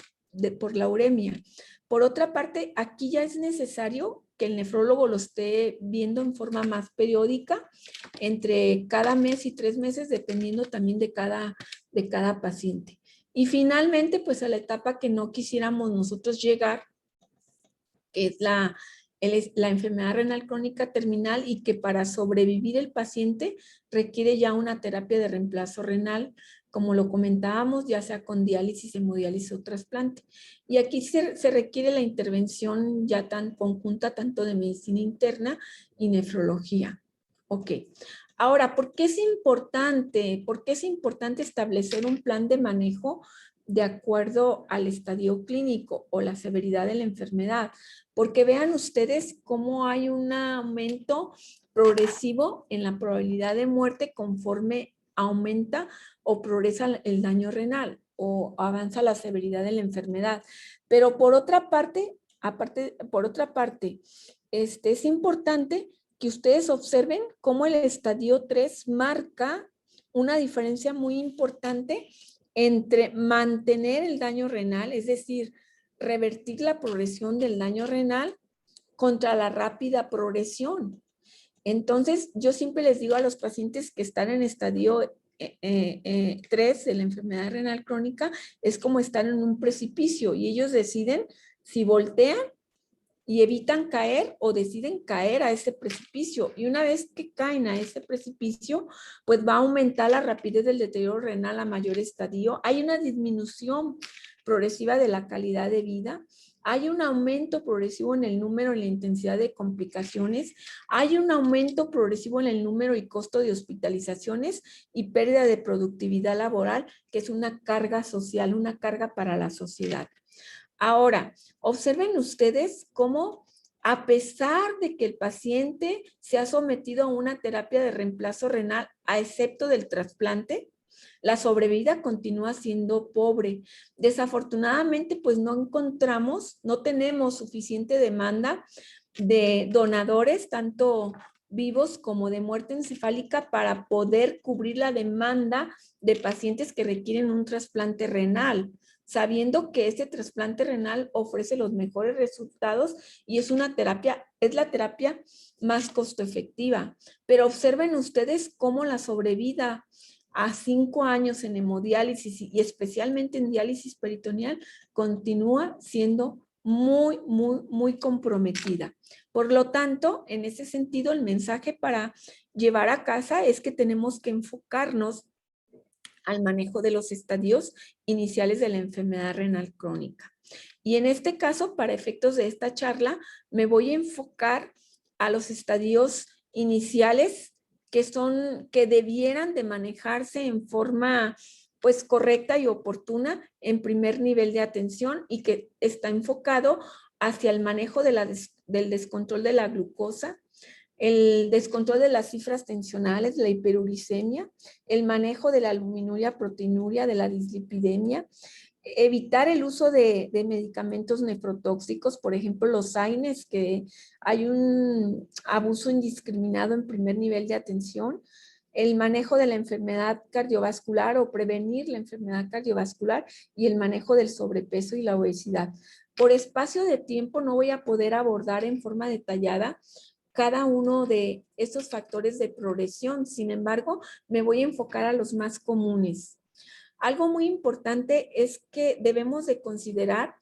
por la uremia. Por otra parte, aquí ya es necesario que el nefrólogo lo esté viendo en forma más periódica, entre cada mes y 3 meses, dependiendo también de cada paciente. Y finalmente, pues a la etapa que no quisiéramos nosotros llegar, que es la enfermedad renal crónica terminal, y que para sobrevivir el paciente requiere ya una terapia de reemplazo renal, como lo comentábamos, ya sea con diálisis, hemodiálisis o trasplante. Y aquí se requiere la intervención ya tan conjunta, tanto de medicina interna y nefrología. Ok. Ahora, ¿por qué es importante? ¿Por qué es importante establecer un plan de manejo de acuerdo al estadio clínico o la severidad de la enfermedad? Porque vean ustedes cómo hay un aumento progresivo en la probabilidad de muerte conforme aumenta o progresa el daño renal o avanza la severidad de la enfermedad. Pero por otra parte, es importante que ustedes observen cómo el estadio 3 marca una diferencia muy importante entre mantener el daño renal, es decir, revertir la progresión del daño renal, contra la rápida progresión. Entonces, yo siempre les digo a los pacientes que están en estadio 3 de la enfermedad renal crónica, es como estar en un precipicio y ellos deciden si voltean y evitan caer o deciden caer a ese precipicio. Y una vez que caen a ese precipicio, pues va a aumentar la rapidez del deterioro renal a mayor estadio. Hay una disminución progresiva de la calidad de vida. hay un aumento progresivo en el número y la intensidad de complicaciones, hay un aumento progresivo en el número y costo de hospitalizaciones y pérdida de productividad laboral, que es una carga social, una carga para la sociedad. Ahora, observen ustedes cómo, a pesar de que el paciente se ha sometido a una terapia de reemplazo renal, a excepto del trasplante, la sobrevida continúa siendo pobre. Desafortunadamente, pues no tenemos suficiente demanda de donadores, tanto vivos como de muerte encefálica, para poder cubrir la demanda de pacientes que requieren un trasplante renal, sabiendo que este trasplante renal ofrece los mejores resultados y es la terapia más costo efectiva. Pero observen ustedes cómo la sobrevida a 5 años en hemodiálisis y especialmente en diálisis peritoneal continúa siendo muy comprometida. Por lo tanto, en ese sentido, el mensaje para llevar a casa es que tenemos que enfocarnos al manejo de los estadios iniciales de la enfermedad renal crónica. Y en este caso, para efectos de esta charla, me voy a enfocar a los estadios iniciales que debieran de manejarse en forma pues correcta y oportuna en primer nivel de atención y que está enfocado hacia el manejo del descontrol de la glucosa, el descontrol de las cifras tensionales, la hiperuricemia, el manejo de la albuminuria, proteinuria, de la dislipidemia, evitar el uso de medicamentos nefrotóxicos, por ejemplo, los AINES, que hay un abuso indiscriminado en primer nivel de atención, el manejo de la enfermedad cardiovascular o prevenir la enfermedad cardiovascular y el manejo del sobrepeso y la obesidad. Por espacio de tiempo no voy a poder abordar en forma detallada cada uno de estos factores de progresión. Sin embargo, me voy a enfocar a los más comunes. Algo muy importante es que debemos de considerar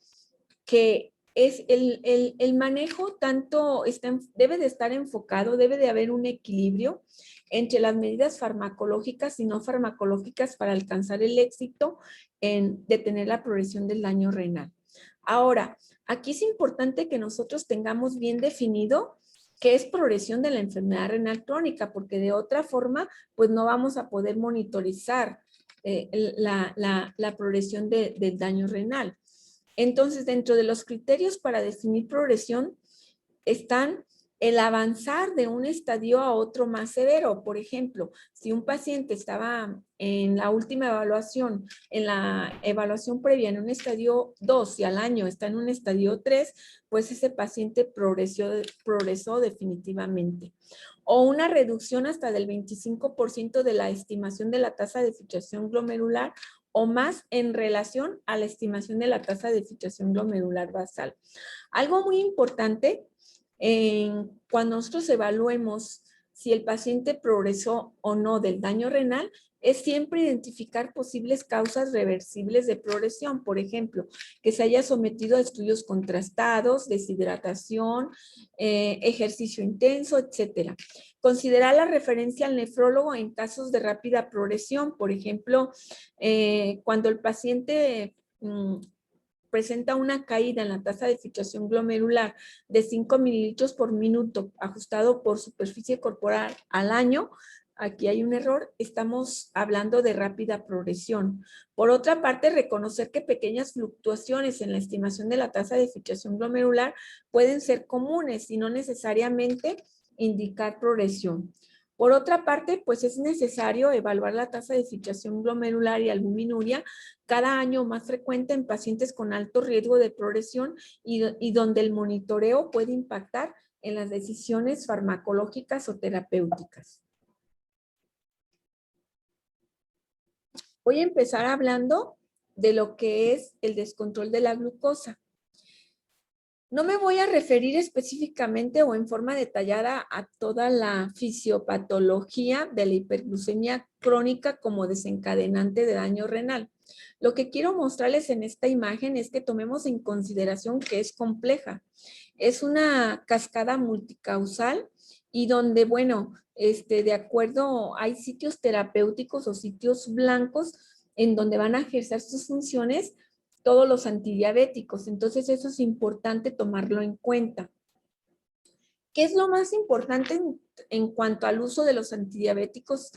que es el manejo debe de estar enfocado, debe de haber un equilibrio entre las medidas farmacológicas y no farmacológicas para alcanzar el éxito en detener la progresión del daño renal. Ahora, aquí es importante que nosotros tengamos bien definido qué es progresión de la enfermedad renal crónica, porque de otra forma, pues no vamos a poder monitorizar la progresión del daño renal. Entonces, dentro de los criterios para definir progresión están el avanzar de un estadio a otro más severo. Por ejemplo, si un paciente estaba en la última evaluación, en la evaluación previa en un estadio 2 y al año está en un estadio 3, pues ese paciente progresó definitivamente. O una reducción hasta del 25% de la estimación de la tasa de filtración glomerular o más en relación a la estimación de la tasa de filtración glomerular basal. Algo muy importante cuando nosotros evaluemos si el paciente progresó o no del daño renal, es siempre identificar posibles causas reversibles de progresión. Por ejemplo, que se haya sometido a estudios contrastados, deshidratación, ejercicio intenso, etcétera. Considerar la referencia al nefrólogo en casos de rápida progresión. Por ejemplo, cuando el paciente presenta una caída en la tasa de filtración glomerular de 5 mililitros por minuto ajustado por superficie corporal al año, aquí hay un error, estamos hablando de rápida progresión. Por otra parte, reconocer que pequeñas fluctuaciones en la estimación de la tasa de filtración glomerular pueden ser comunes y no necesariamente indicar progresión. Por otra parte, pues es necesario evaluar la tasa de filtración glomerular y albuminuria cada año más frecuente en pacientes con alto riesgo de progresión y donde el monitoreo puede impactar en las decisiones farmacológicas o terapéuticas. Voy a empezar hablando de lo que es el descontrol de la glucosa. No me voy a referir específicamente o en forma detallada a toda la fisiopatología de la hiperglucemia crónica como desencadenante de daño renal. Lo que quiero mostrarles en esta imagen es que tomemos en consideración que es compleja. Es una cascada multicausal y donde, bueno, de acuerdo, hay sitios terapéuticos o sitios blancos en donde van a ejercer sus funciones todos los antidiabéticos. Entonces, eso es importante tomarlo en cuenta. ¿Qué es lo más importante en cuanto al uso de los antidiabéticos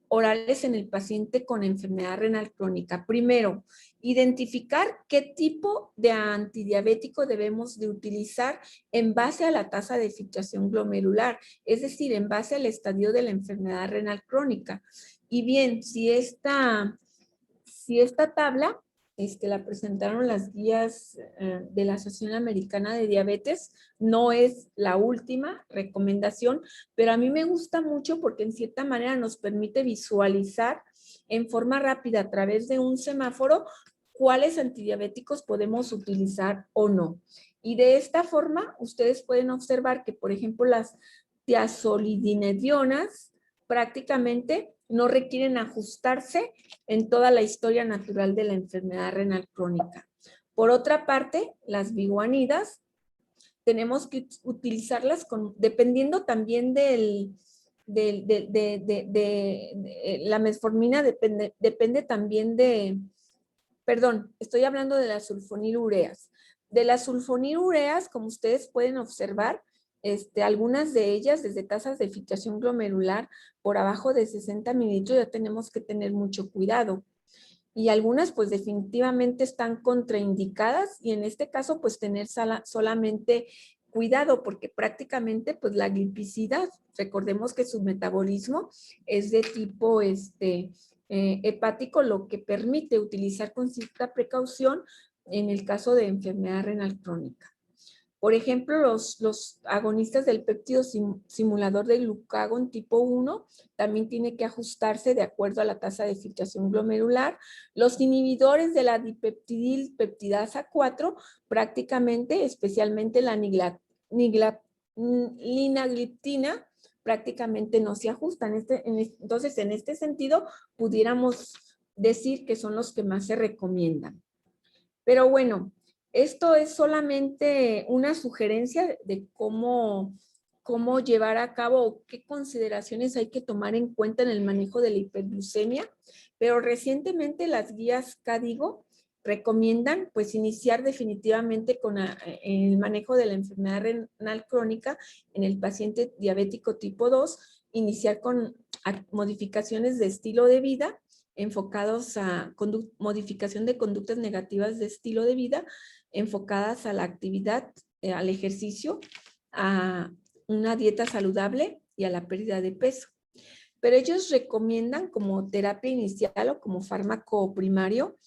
orales en el paciente con enfermedad renal crónica? Primero, identificar qué tipo de antidiabético debemos de utilizar en base a la tasa de filtración glomerular, es decir, en base al estadio de la enfermedad renal crónica. Y bien, si esta tabla la presentaron las guías de la Asociación Americana de Diabetes, no es la última recomendación, pero a mí me gusta mucho porque en cierta manera nos permite visualizar en forma rápida a través de un semáforo cuáles antidiabéticos podemos utilizar o no. Y de esta forma ustedes pueden observar que, por ejemplo, las tiazolidinedionas prácticamente no requieren ajustarse en toda la historia natural de la enfermedad renal crónica. Por otra parte, las biguanidas tenemos que utilizarlas dependiendo también la metformina depende también perdón, estoy hablando de las sulfonilureas. De las sulfonilureas, como ustedes pueden observar, algunas de ellas desde tasas de filtración glomerular por abajo de 60 mililitros ya tenemos que tener mucho cuidado. Y algunas pues definitivamente están contraindicadas y en este caso pues tener solamente cuidado porque prácticamente pues la glipicidad, recordemos que su metabolismo es de tipo hepático, lo que permite utilizar con cierta precaución en el caso de enfermedad renal crónica. Por ejemplo, los agonistas del péptido simulador de glucagón tipo 1 también tiene que ajustarse de acuerdo a la tasa de filtración glomerular. Los inhibidores de la dipeptidil peptidasa 4 prácticamente, especialmente la linagliptina, prácticamente no se ajustan. Entonces, en este sentido, pudiéramos decir que son los que más se recomiendan. Pero bueno, esto es solamente una sugerencia de cómo llevar a cabo, qué consideraciones hay que tomar en cuenta en el manejo de la hiperglucemia, pero recientemente las guías CADIGO recomiendan pues iniciar definitivamente con el manejo de la enfermedad renal crónica en el paciente diabético tipo 2, iniciar con modificaciones de estilo de vida enfocados a modificación de conductas negativas de estilo de vida, enfocadas a la actividad, al ejercicio, a una dieta saludable y a la pérdida de peso. Pero ellos recomiendan como terapia inicial o como fármaco primario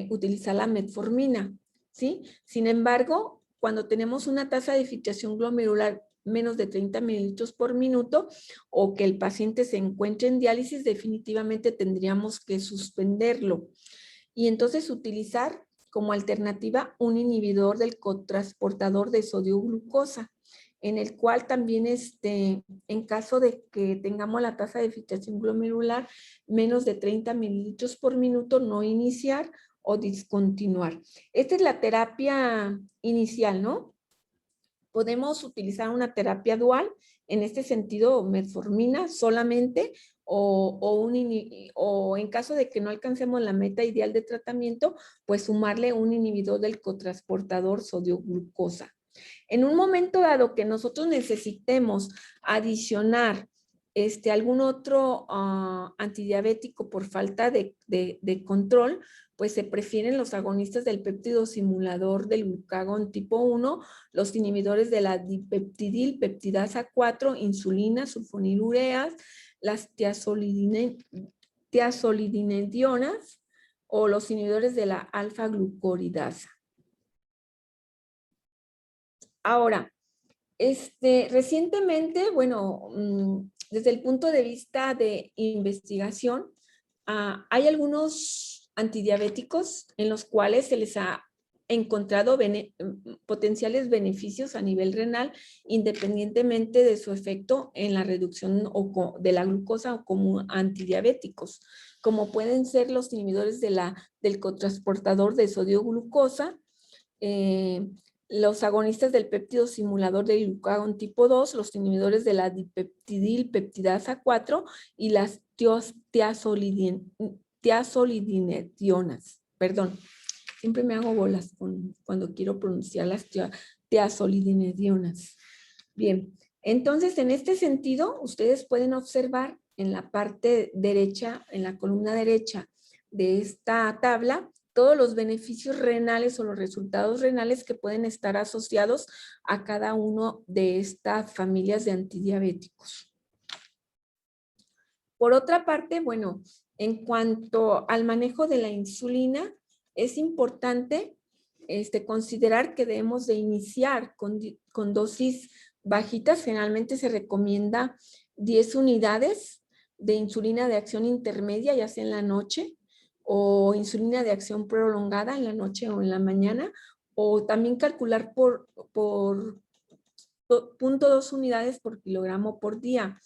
utilizar la metformina, ¿sí? Sin embargo, cuando tenemos una tasa de filtración glomerular menos de 30 mililitros por minuto o que el paciente se encuentre en diálisis, definitivamente tendríamos que suspenderlo. Y entonces utilizar como alternativa un inhibidor del cotransportador de sodio-glucosa, en el cual también en caso de que tengamos la tasa de filtración glomerular menos de 30 mililitros por minuto, no iniciar o discontinuar. Esta es la terapia inicial, ¿no? Podemos utilizar una terapia dual, en este sentido metformina solamente o en caso de que no alcancemos la meta ideal de tratamiento, pues sumarle un inhibidor del cotransportador sodio-glucosa. En un momento dado que nosotros necesitemos adicionar algún otro antidiabético por falta de control, pues se prefieren los agonistas del péptido simulador del glucagón tipo 1, los inhibidores de la dipeptidil peptidasa 4, insulina, sulfonilureas, las tiazolidinedionas o los inhibidores de la alfa-glucoridasa. Ahora, recientemente, bueno, desde el punto de vista de investigación, hay algunos antidiabéticos en los cuales se les ha encontrado potenciales beneficios a nivel renal, independientemente de su efecto en la reducción de la glucosa o como antidiabéticos, como pueden ser los inhibidores del cotransportador de sodio-glucosa, los agonistas del péptido simulador de glucagón tipo 2, los inhibidores de la dipeptidil peptidasa 4 y las tiazolidinedionas. Perdón. siempre me hago bolas cuando quiero pronunciar las tiazolidinedionas. Bien, entonces en este sentido, ustedes pueden observar en la parte derecha, en la columna derecha de esta tabla, todos los beneficios renales o los resultados renales que pueden estar asociados a cada uno de estas familias de antidiabéticos. Por otra parte, bueno, en cuanto al manejo de la insulina, es importante considerar que debemos de iniciar con dosis bajitas. Generalmente se recomienda 10 unidades de insulina de acción intermedia, ya sea en la noche, o insulina de acción prolongada en la noche o en la mañana, o también calcular por 0.2 unidades por kilogramo por día.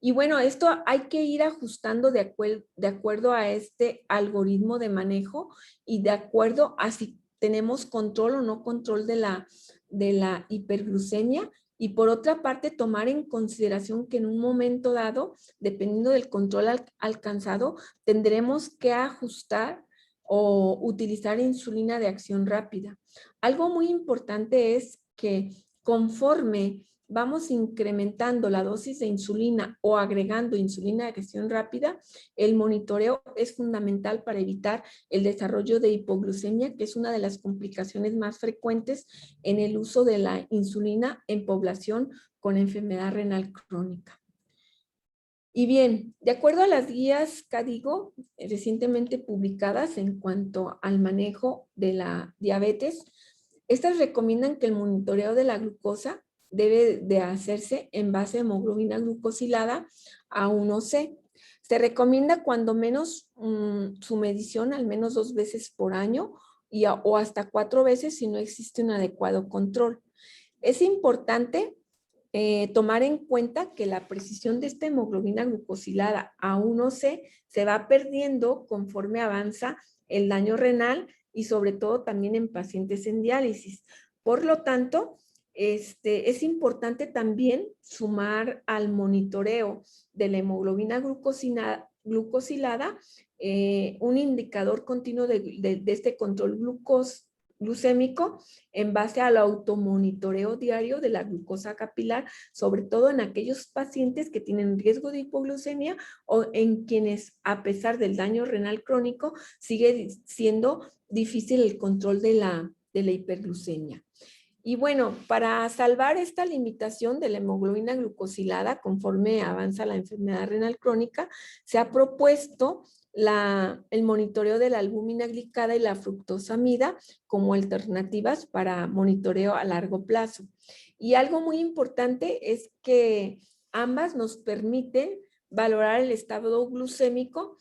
Y bueno, esto hay que ir ajustando de acuerdo a este algoritmo de manejo y de acuerdo a si tenemos control o no control de la hiperglucemia. Y por otra parte, tomar en consideración que en un momento dado, dependiendo del control alcanzado, tendremos que ajustar o utilizar insulina de acción rápida. Algo muy importante es que conforme vamos incrementando la dosis de insulina o agregando insulina de acción rápida, el monitoreo es fundamental para evitar el desarrollo de hipoglucemia, que es una de las complicaciones más frecuentes en el uso de la insulina en población con enfermedad renal crónica. Y bien, de acuerdo a las guías KDIGO recientemente publicadas en cuanto al manejo de la diabetes, estas recomiendan que el monitoreo de la glucosa debe de hacerse en base a hemoglobina glucosilada A1C. Se recomienda cuando menos su medición al menos 2 veces por año o hasta 4 veces si no existe un adecuado control. Es importante tomar en cuenta que la precisión de esta hemoglobina glucosilada A1C se va perdiendo conforme avanza el daño renal y sobre todo también en pacientes en diálisis. Por lo tanto, es importante también sumar al monitoreo de la hemoglobina glucosilada un indicador continuo de este control glucémico en base al automonitoreo diario de la glucosa capilar, sobre todo en aquellos pacientes que tienen riesgo de hipoglucemia o en quienes, a pesar del daño renal crónico, sigue siendo difícil el control de la hiperglucemia. Y bueno, para salvar esta limitación de la hemoglobina glucosilada conforme avanza la enfermedad renal crónica, se ha propuesto el monitoreo de la albúmina glicada y la fructosamida como alternativas para monitoreo a largo plazo. Y algo muy importante es que ambas nos permiten valorar el estado glucémico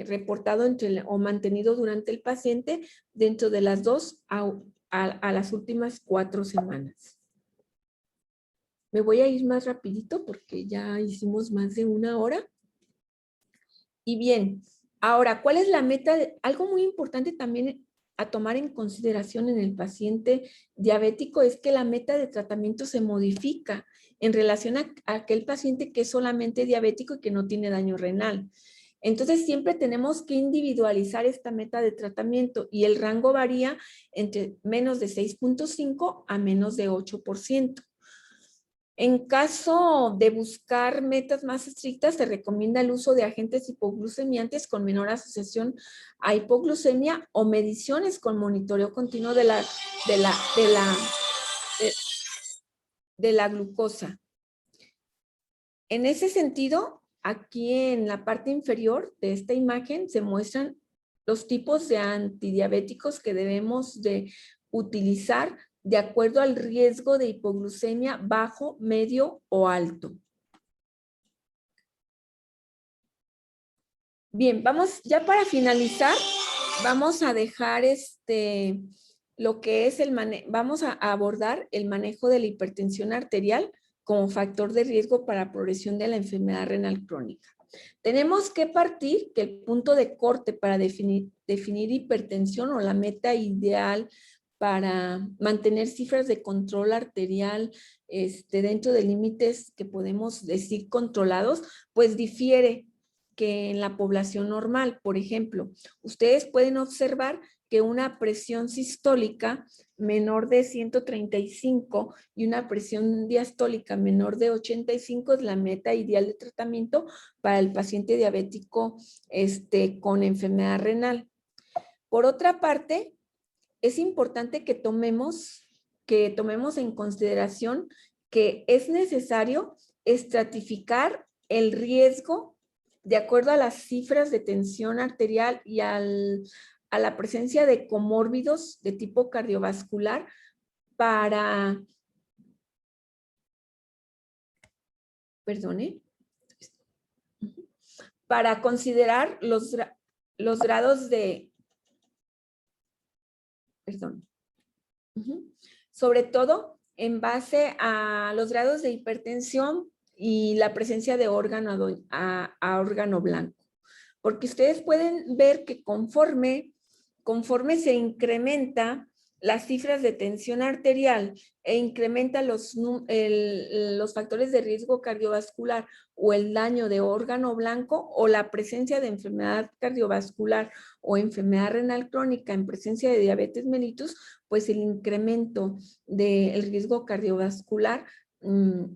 reportado o mantenido durante el paciente dentro de las 2 a las últimas 4 semanas. Me voy a ir más rapidito porque ya hicimos más de 1 hora. Y bien, ahora, ¿cuál es la meta? Algo muy importante también a tomar en consideración en el paciente diabético es que la meta de tratamiento se modifica en relación a aquel paciente que es solamente diabético y que no tiene daño renal. Entonces, siempre tenemos que individualizar esta meta de tratamiento y el rango varía entre menos de 6.5 a menos de 8%. En caso de buscar metas más estrictas, se recomienda el uso de agentes hipoglucemiantes con menor asociación a hipoglucemia o mediciones con monitoreo continuo de la glucosa. En ese sentido, aquí en la parte inferior de esta imagen se muestran los tipos de antidiabéticos que debemos de utilizar de acuerdo al riesgo de hipoglucemia bajo, medio o alto. Bien, vamos ya para finalizar, vamos a dejar lo que es vamos a abordar el manejo de la hipertensión arterial como factor de riesgo para progresión de la enfermedad renal crónica. Tenemos que partir que el punto de corte para definir hipertensión o la meta ideal para mantener cifras de control arterial dentro de límites que podemos decir controlados, pues difiere que en la población normal. Por ejemplo, ustedes pueden observar que una presión sistólica menor de 135 y una presión diastólica menor de 85 es la meta ideal de tratamiento para el paciente diabético con enfermedad renal. Por otra parte, es importante que tomemos en consideración que es necesario estratificar el riesgo de acuerdo a las cifras de tensión arterial y a la presencia de comórbidos de tipo cardiovascular para, para considerar los grados de, sobre todo en base a los grados de hipertensión y la presencia de órgano a órgano blanco. Porque ustedes pueden ver que conforme se incrementa las cifras de tensión arterial e incrementa los factores de riesgo cardiovascular o el daño de órgano blanco o la presencia de enfermedad cardiovascular o enfermedad renal crónica en presencia de diabetes mellitus, pues el incremento del riesgo cardiovascular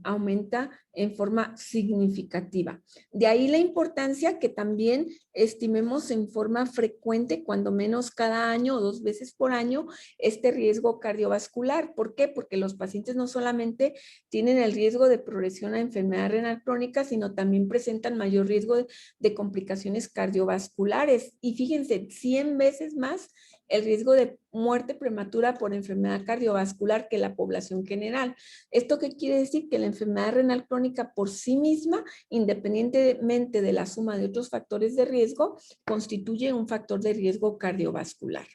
aumenta en forma significativa. De ahí la importancia que también estimemos en forma frecuente, cuando menos cada año o 2 veces por año, este riesgo cardiovascular. ¿Por qué? Porque los pacientes no solamente tienen el riesgo de progresión a enfermedad renal crónica, sino también presentan mayor riesgo de complicaciones cardiovasculares. Y fíjense, 100 veces más el riesgo de muerte prematura por enfermedad cardiovascular que la población general. ¿Esto qué quiere decir? Que la enfermedad renal crónica por sí misma, independientemente de la suma de otros factores de riesgo, constituye un factor de riesgo cardiovascular.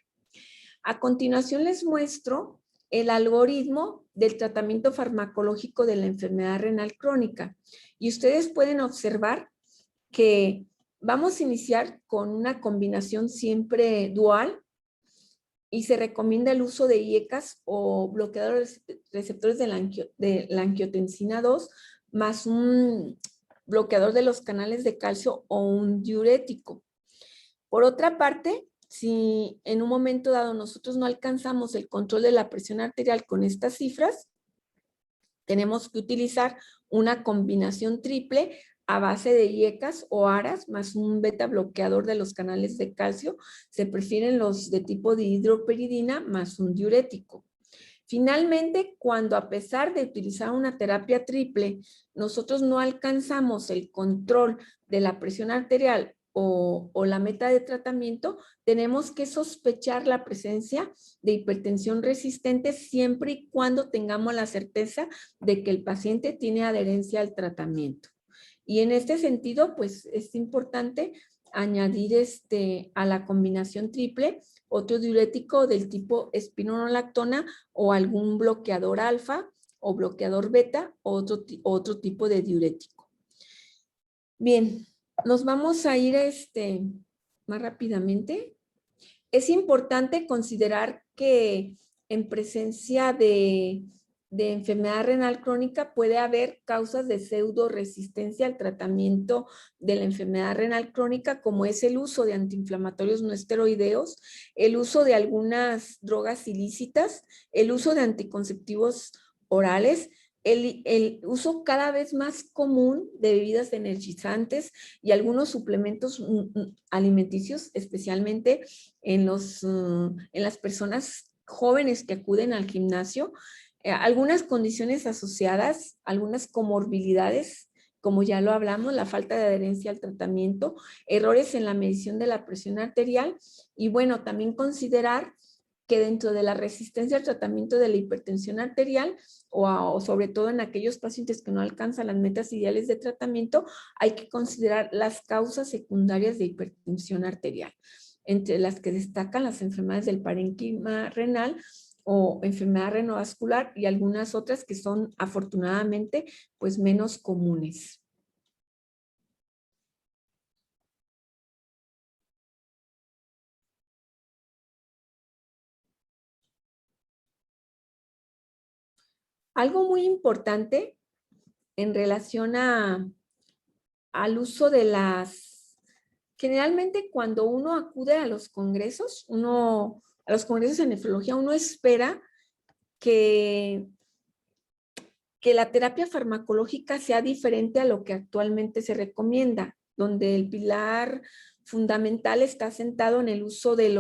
A continuación les muestro el algoritmo del tratamiento farmacológico de la enfermedad renal crónica. Y ustedes pueden observar que vamos a iniciar con una combinación siempre dual, y se recomienda el uso de IECAS o bloqueadores receptores de la angiotensina 2 más un bloqueador de los canales de calcio o un diurético. Por otra parte, si en un momento dado nosotros no alcanzamos el control de la presión arterial con estas cifras, tenemos que utilizar una combinación triple a base de IECAS o ARAS más un beta bloqueador de los canales de calcio. Se prefieren los de tipo de hidroperidina más un diurético. Finalmente, cuando a pesar de utilizar una terapia triple, nosotros no alcanzamos el control de la presión arterial o la meta de tratamiento, tenemos que sospechar la presencia de hipertensión resistente siempre y cuando tengamos la certeza de que el paciente tiene adherencia al tratamiento. Y en este sentido, pues es importante añadir a la combinación triple otro diurético del tipo espironolactona o algún bloqueador alfa o bloqueador beta o otro tipo de diurético. Bien, nos vamos a ir más rápidamente. Es importante considerar que en presencia de enfermedad renal crónica puede haber causas de pseudoresistencia al tratamiento de la enfermedad renal crónica, como es el uso de antiinflamatorios no esteroideos, el uso de algunas drogas ilícitas, el uso de anticonceptivos orales, el uso cada vez más común de bebidas energizantes y algunos suplementos alimenticios, especialmente en las personas jóvenes que acuden al gimnasio, algunas condiciones asociadas, algunas comorbilidades, como ya lo hablamos, la falta de adherencia al tratamiento, errores en la medición de la presión arterial y bueno, también considerar que dentro de la resistencia al tratamiento de la hipertensión arterial o sobre todo en aquellos pacientes que no alcanzan las metas ideales de tratamiento, hay que considerar las causas secundarias de hipertensión arterial, entre las que destacan las enfermedades del parénquima renal o enfermedad renovascular y algunas otras que son afortunadamente pues menos comunes. Algo muy importante en relación al uso de generalmente cuando uno acude a los congresos, uno a los congresos de nefrología, uno espera que la terapia farmacológica sea diferente a lo que actualmente se recomienda, donde el pilar fundamental está sentado en el uso del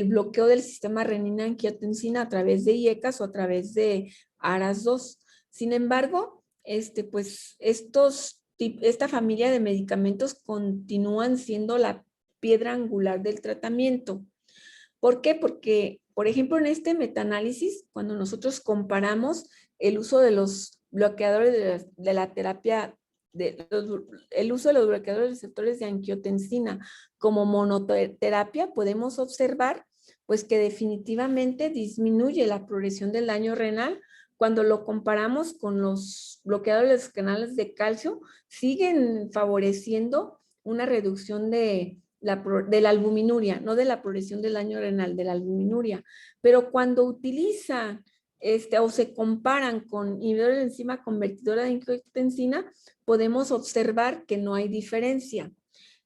bloqueo del sistema renina-angiotensina a través de IECAS o a través de ARAS2. Sin embargo, pues esta familia de medicamentos continúan siendo la piedra angular del tratamiento. ¿Por qué? Porque, por ejemplo, en este metaanálisis, cuando nosotros comparamos el uso de los bloqueadores de la terapia, el uso de los bloqueadores receptores de angiotensina como monoterapia, podemos observar pues que definitivamente disminuye la progresión del daño renal. Cuando lo comparamos con los bloqueadores de los canales de calcio, siguen favoreciendo una reducción de la albuminuria, no de la progresión del daño renal, de la albuminuria. Pero cuando utilizan o se comparan con inhibidores de enzima convertidora de angiotensina, podemos observar que no hay diferencia.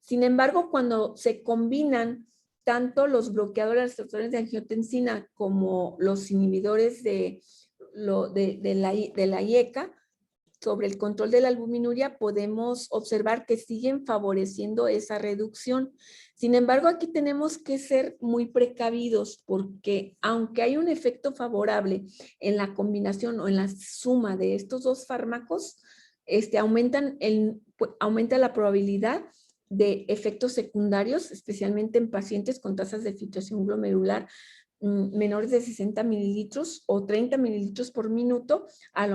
Sin embargo, cuando se combinan tanto los bloqueadores receptores de angiotensina como los inhibidores de la IECA, sobre el control de la albuminuria, podemos observar que siguen favoreciendo esa reducción. Sin embargo, aquí tenemos que ser muy precavidos porque aunque hay un efecto favorable en la combinación o en la suma de estos dos fármacos, aumenta la probabilidad de efectos secundarios, especialmente en pacientes con tasas de filtración glomerular menores de 60 mililitros o 30 mililitros por minuto a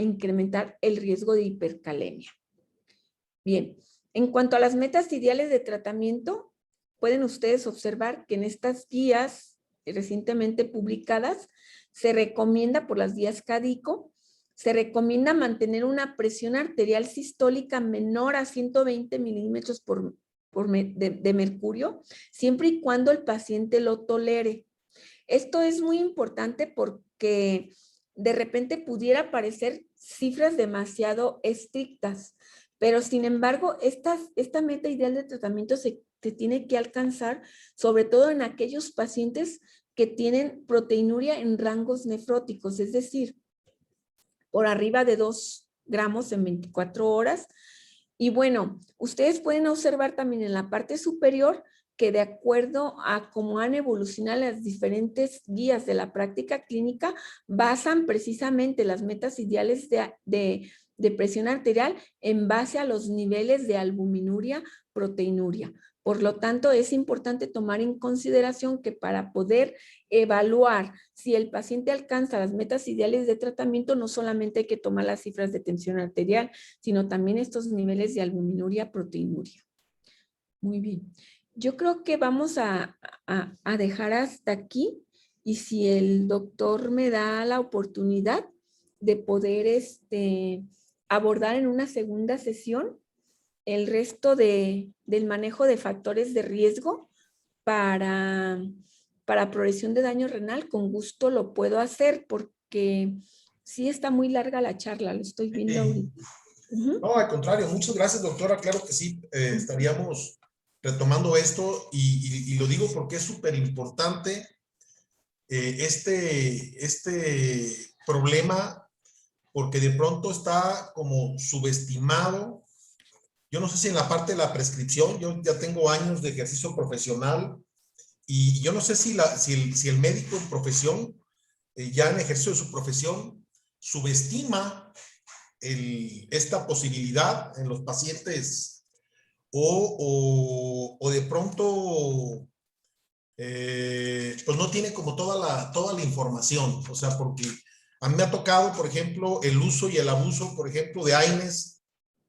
incrementar el riesgo de hipercalemia. Bien, en cuanto a las metas ideales de tratamiento, pueden ustedes observar que en estas guías recientemente publicadas se recomienda por las guías CADICO, se recomienda mantener una presión arterial sistólica menor a 120 milímetros de mercurio, siempre y cuando el paciente lo tolere. Esto es muy importante porque de repente pudiera parecer cifras demasiado estrictas, pero sin embargo, esta meta ideal de tratamiento se tiene que alcanzar, sobre todo en aquellos pacientes que tienen proteinuria en rangos nefróticos, es decir, por arriba de 2 gramos en 24 horas. Y bueno, ustedes pueden observar también en la parte superior que de acuerdo a cómo han evolucionado las diferentes guías de la práctica clínica, basan precisamente las metas ideales de presión arterial en base a los niveles de albuminuria, proteinuria. Por lo tanto, es importante tomar en consideración que para poder evaluar si el paciente alcanza las metas ideales de tratamiento, no solamente hay que tomar las cifras de tensión arterial, sino también estos niveles de albuminuria, proteinuria. Muy bien. Yo creo que vamos a dejar hasta aquí y si el doctor me da la oportunidad de poder abordar en una segunda sesión el resto del manejo de factores de riesgo para progresión de daño renal, con gusto lo puedo hacer porque sí está muy larga la charla, lo estoy viendo ahorita. No, al contrario, muchas gracias, doctora. Claro que sí, estaríamos retomando esto y lo digo porque es súper importante este problema, porque de pronto está como subestimado. Yo no sé si en la parte de la prescripción, yo ya tengo años de ejercicio profesional y yo no sé si el médico en profesión, ya en ejercicio de su profesión, subestima esta posibilidad en los pacientes o de pronto pues no tiene como toda la información. O sea, porque a mí me ha tocado, por ejemplo, el uso y el abuso, por ejemplo, de AINES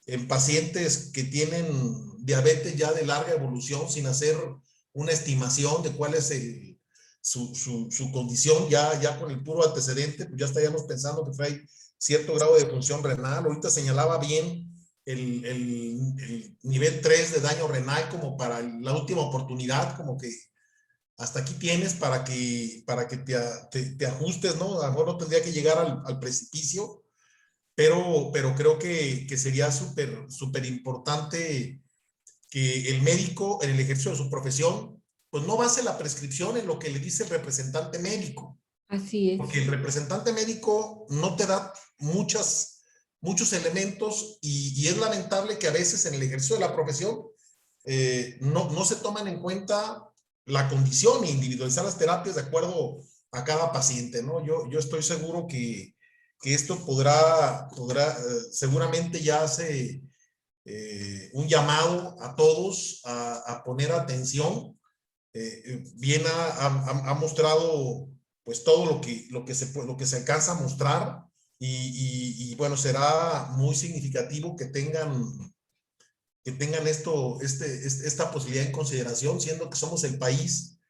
en pacientes que tienen diabetes ya de larga evolución sin hacer una estimación de cuál es su condición, ya con el puro antecedente, pues ya estaríamos pensando que trae cierto grado de función renal. Ahorita señalaba bien el nivel 3 de daño renal como para la última oportunidad, como que hasta aquí tienes para que te ajustes, ¿no? A lo mejor no tendría que llegar al precipicio, pero creo que sería súper importante que el médico en el ejercicio de su profesión pues no base la prescripción en lo que le dice el representante médico. Así es. Porque el representante médico no te da muchos elementos y es lamentable que a veces en el ejercicio de la profesión no se toman en cuenta la condición e individualizar las terapias de acuerdo a cada paciente, ¿no? Yo estoy seguro que esto podrá seguramente ya hace un llamado a todos a poner atención. Bien ha mostrado pues todo lo que se alcanza a mostrar y bueno, será muy significativo que tengan esta posibilidad en consideración, siendo que somos el país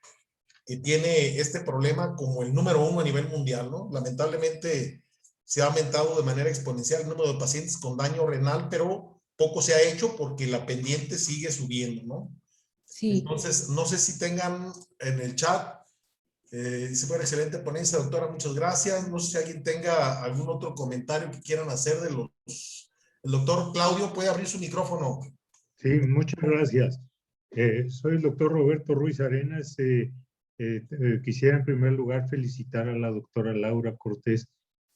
que tiene este problema como el número 1 a nivel mundial, ¿no? Lamentablemente se ha aumentado de manera exponencial el número de pacientes con daño renal, pero poco se ha hecho porque la pendiente sigue subiendo, ¿no? Sí. Entonces, no sé si tengan en el chat, dice, bueno, excelente ponencia, doctora, muchas gracias. No sé si alguien tenga algún otro comentario que quieran hacer de los... El doctor Claudio puede abrir su micrófono. Sí, muchas gracias. Soy el doctor Roberto Ruiz Arenas. Quisiera en primer lugar felicitar a la doctora Laura Cortés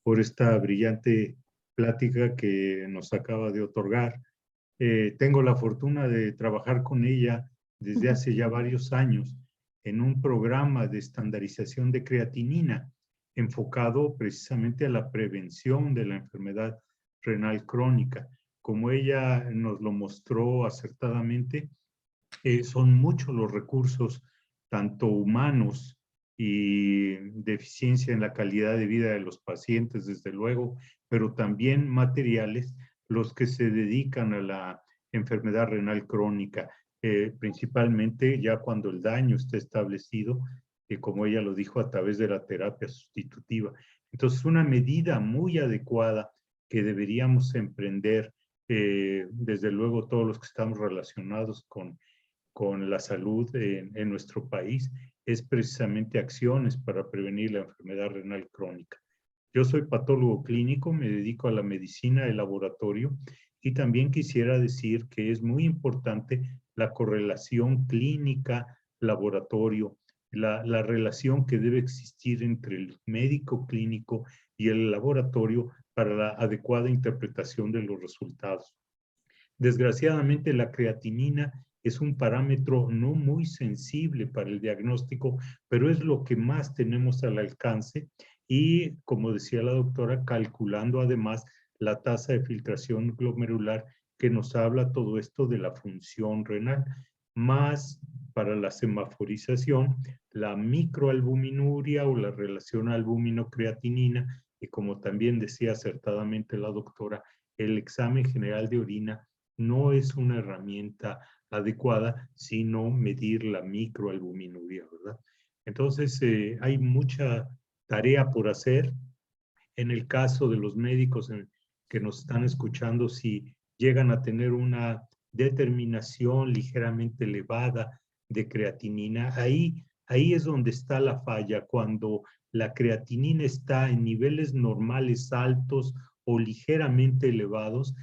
por esta brillante plática que nos acaba de otorgar. Tengo la fortuna de trabajar con ella desde hace ya varios años en un programa de estandarización de creatinina enfocado precisamente a la prevención de la enfermedad renal crónica. Como ella nos lo mostró acertadamente, son muchos los recursos, tanto humanos y de eficiencia en la calidad de vida de los pacientes, desde luego, pero también materiales, los que se dedican a la enfermedad renal crónica, principalmente ya cuando el daño está establecido, como ella lo dijo, a través de la terapia sustitutiva. Entonces, una medida muy adecuada que deberíamos emprender, desde luego todos los que estamos relacionados con la salud en nuestro país, es precisamente acciones para prevenir la enfermedad renal crónica. Yo soy patólogo clínico, me dedico a la medicina de laboratorio y también quisiera decir que es muy importante la correlación clínica-laboratorio, la relación que debe existir entre el médico clínico y el laboratorio para la adecuada interpretación de los resultados. Desgraciadamente, la creatinina es un parámetro no muy sensible para el diagnóstico, pero es lo que más tenemos al alcance y, como decía la doctora, calculando además la tasa de filtración glomerular que nos habla todo esto de la función renal, más para la semaforización, la microalbuminuria o la relación albúmino-creatinina, y como también decía acertadamente la doctora, el examen general de orina no es una herramienta adecuada, sino medir la microalbuminuria, ¿verdad? Entonces, hay mucha tarea por hacer. En el caso de los médicos que nos están escuchando, si llegan a tener una determinación ligeramente elevada de creatinina, ahí es donde está la falla, cuando la creatinina está en niveles normales altos o ligeramente elevados,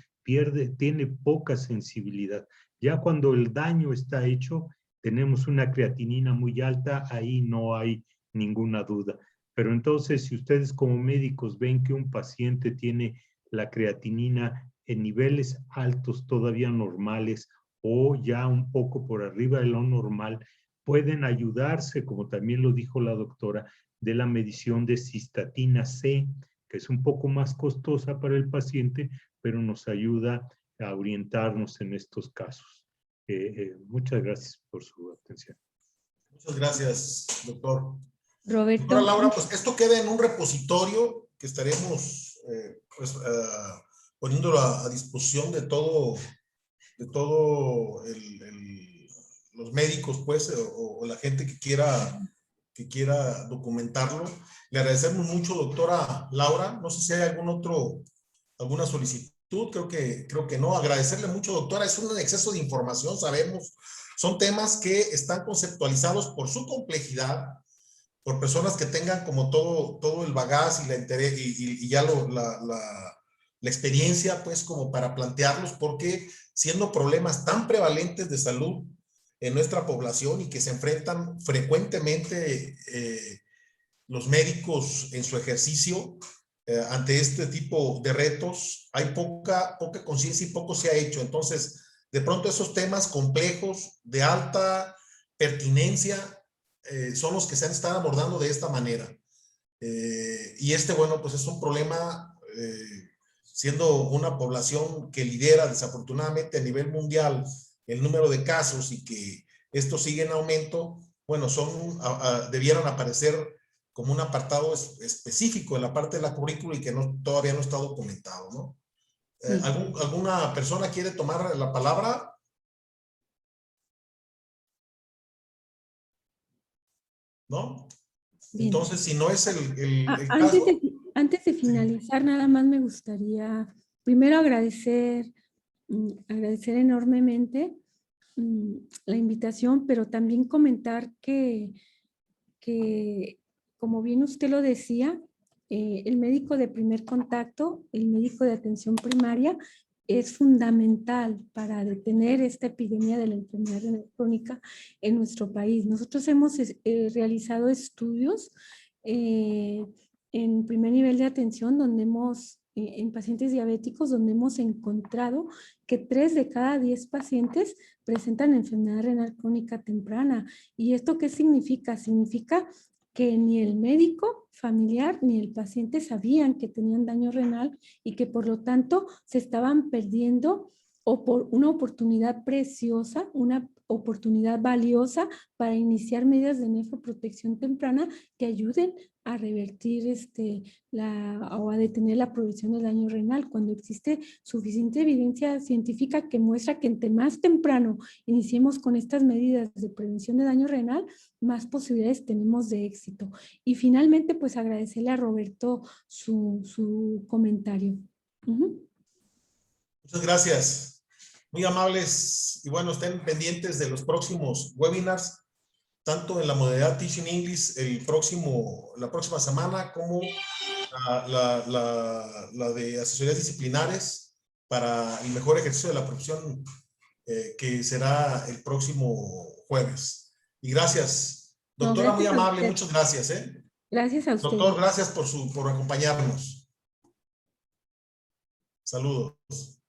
tiene poca sensibilidad. Ya cuando el daño está hecho, tenemos una creatinina muy alta, ahí no hay ninguna duda. Pero entonces, si ustedes como médicos ven que un paciente tiene la creatinina en niveles altos, todavía normales, o ya un poco por arriba de lo normal, pueden ayudarse, como también lo dijo la doctora, de la medición de cistatina C, que es un poco más costosa para el paciente, pero nos ayuda a orientarnos en estos casos. Muchas gracias por su atención. Muchas gracias, doctor. Roberto. Doctora Laura, pues esto queda en un repositorio que estaremos poniéndolo a disposición de todo los médicos, pues, o la gente que quiera documentarlo. Le agradecemos mucho, doctora Laura. No sé si hay alguna solicitud. Creo que no. Agradecerle mucho, doctora. Es un exceso de información, sabemos. Son temas que están conceptualizados por su complejidad, por personas que tengan como todo el bagaje y ya la experiencia, pues, como para plantearlos, porque siendo problemas tan prevalentes de salud, en nuestra población y que se enfrentan frecuentemente los médicos en su ejercicio ante este tipo de retos. Hay poca conciencia y poco se ha hecho. Entonces, de pronto esos temas complejos de alta pertinencia son los que se han estado abordando de esta manera. Y bueno, pues es un problema, siendo una población que lidera desafortunadamente a nivel mundial el número de casos y que esto sigue en aumento, bueno, debieran aparecer como un apartado específico en la parte de la currícula y que todavía no está documentado, ¿no? Sí. ¿Alguna persona quiere tomar la palabra? ¿No? Bien. Entonces, si no es el caso... Antes de finalizar, sí, nada más me gustaría primero agradecer enormemente la invitación, pero también comentar que como bien usted lo decía, el médico de primer contacto, el médico de atención primaria, es fundamental para detener esta epidemia de la enfermedad renal crónica en nuestro país. Nosotros hemos realizado estudios en primer nivel de atención donde en pacientes diabéticos, donde hemos encontrado que 3 de cada 10 pacientes presentan enfermedad renal crónica temprana. ¿Y esto qué significa? Significa que ni el médico familiar ni el paciente sabían que tenían daño renal y que por lo tanto se estaban perdiendo una oportunidad preciosa, una oportunidad valiosa para iniciar medidas de nefroprotección temprana que ayuden a revertir o a detener la progresión del daño renal cuando existe suficiente evidencia científica que muestra que entre más temprano iniciemos con estas medidas de prevención de daño renal, más posibilidades tenemos de éxito. Y finalmente, pues agradecerle a Roberto su comentario. Muchas gracias. Muy amables y bueno, estén pendientes de los próximos webinars, tanto en la modalidad Teaching English la próxima semana como la de asesorías disciplinares para el mejor ejercicio de la profesión que será el próximo jueves. Y gracias. Doctora, muy amable, muchas gracias. Gracias a usted. Doctor, gracias por acompañarnos. Saludos.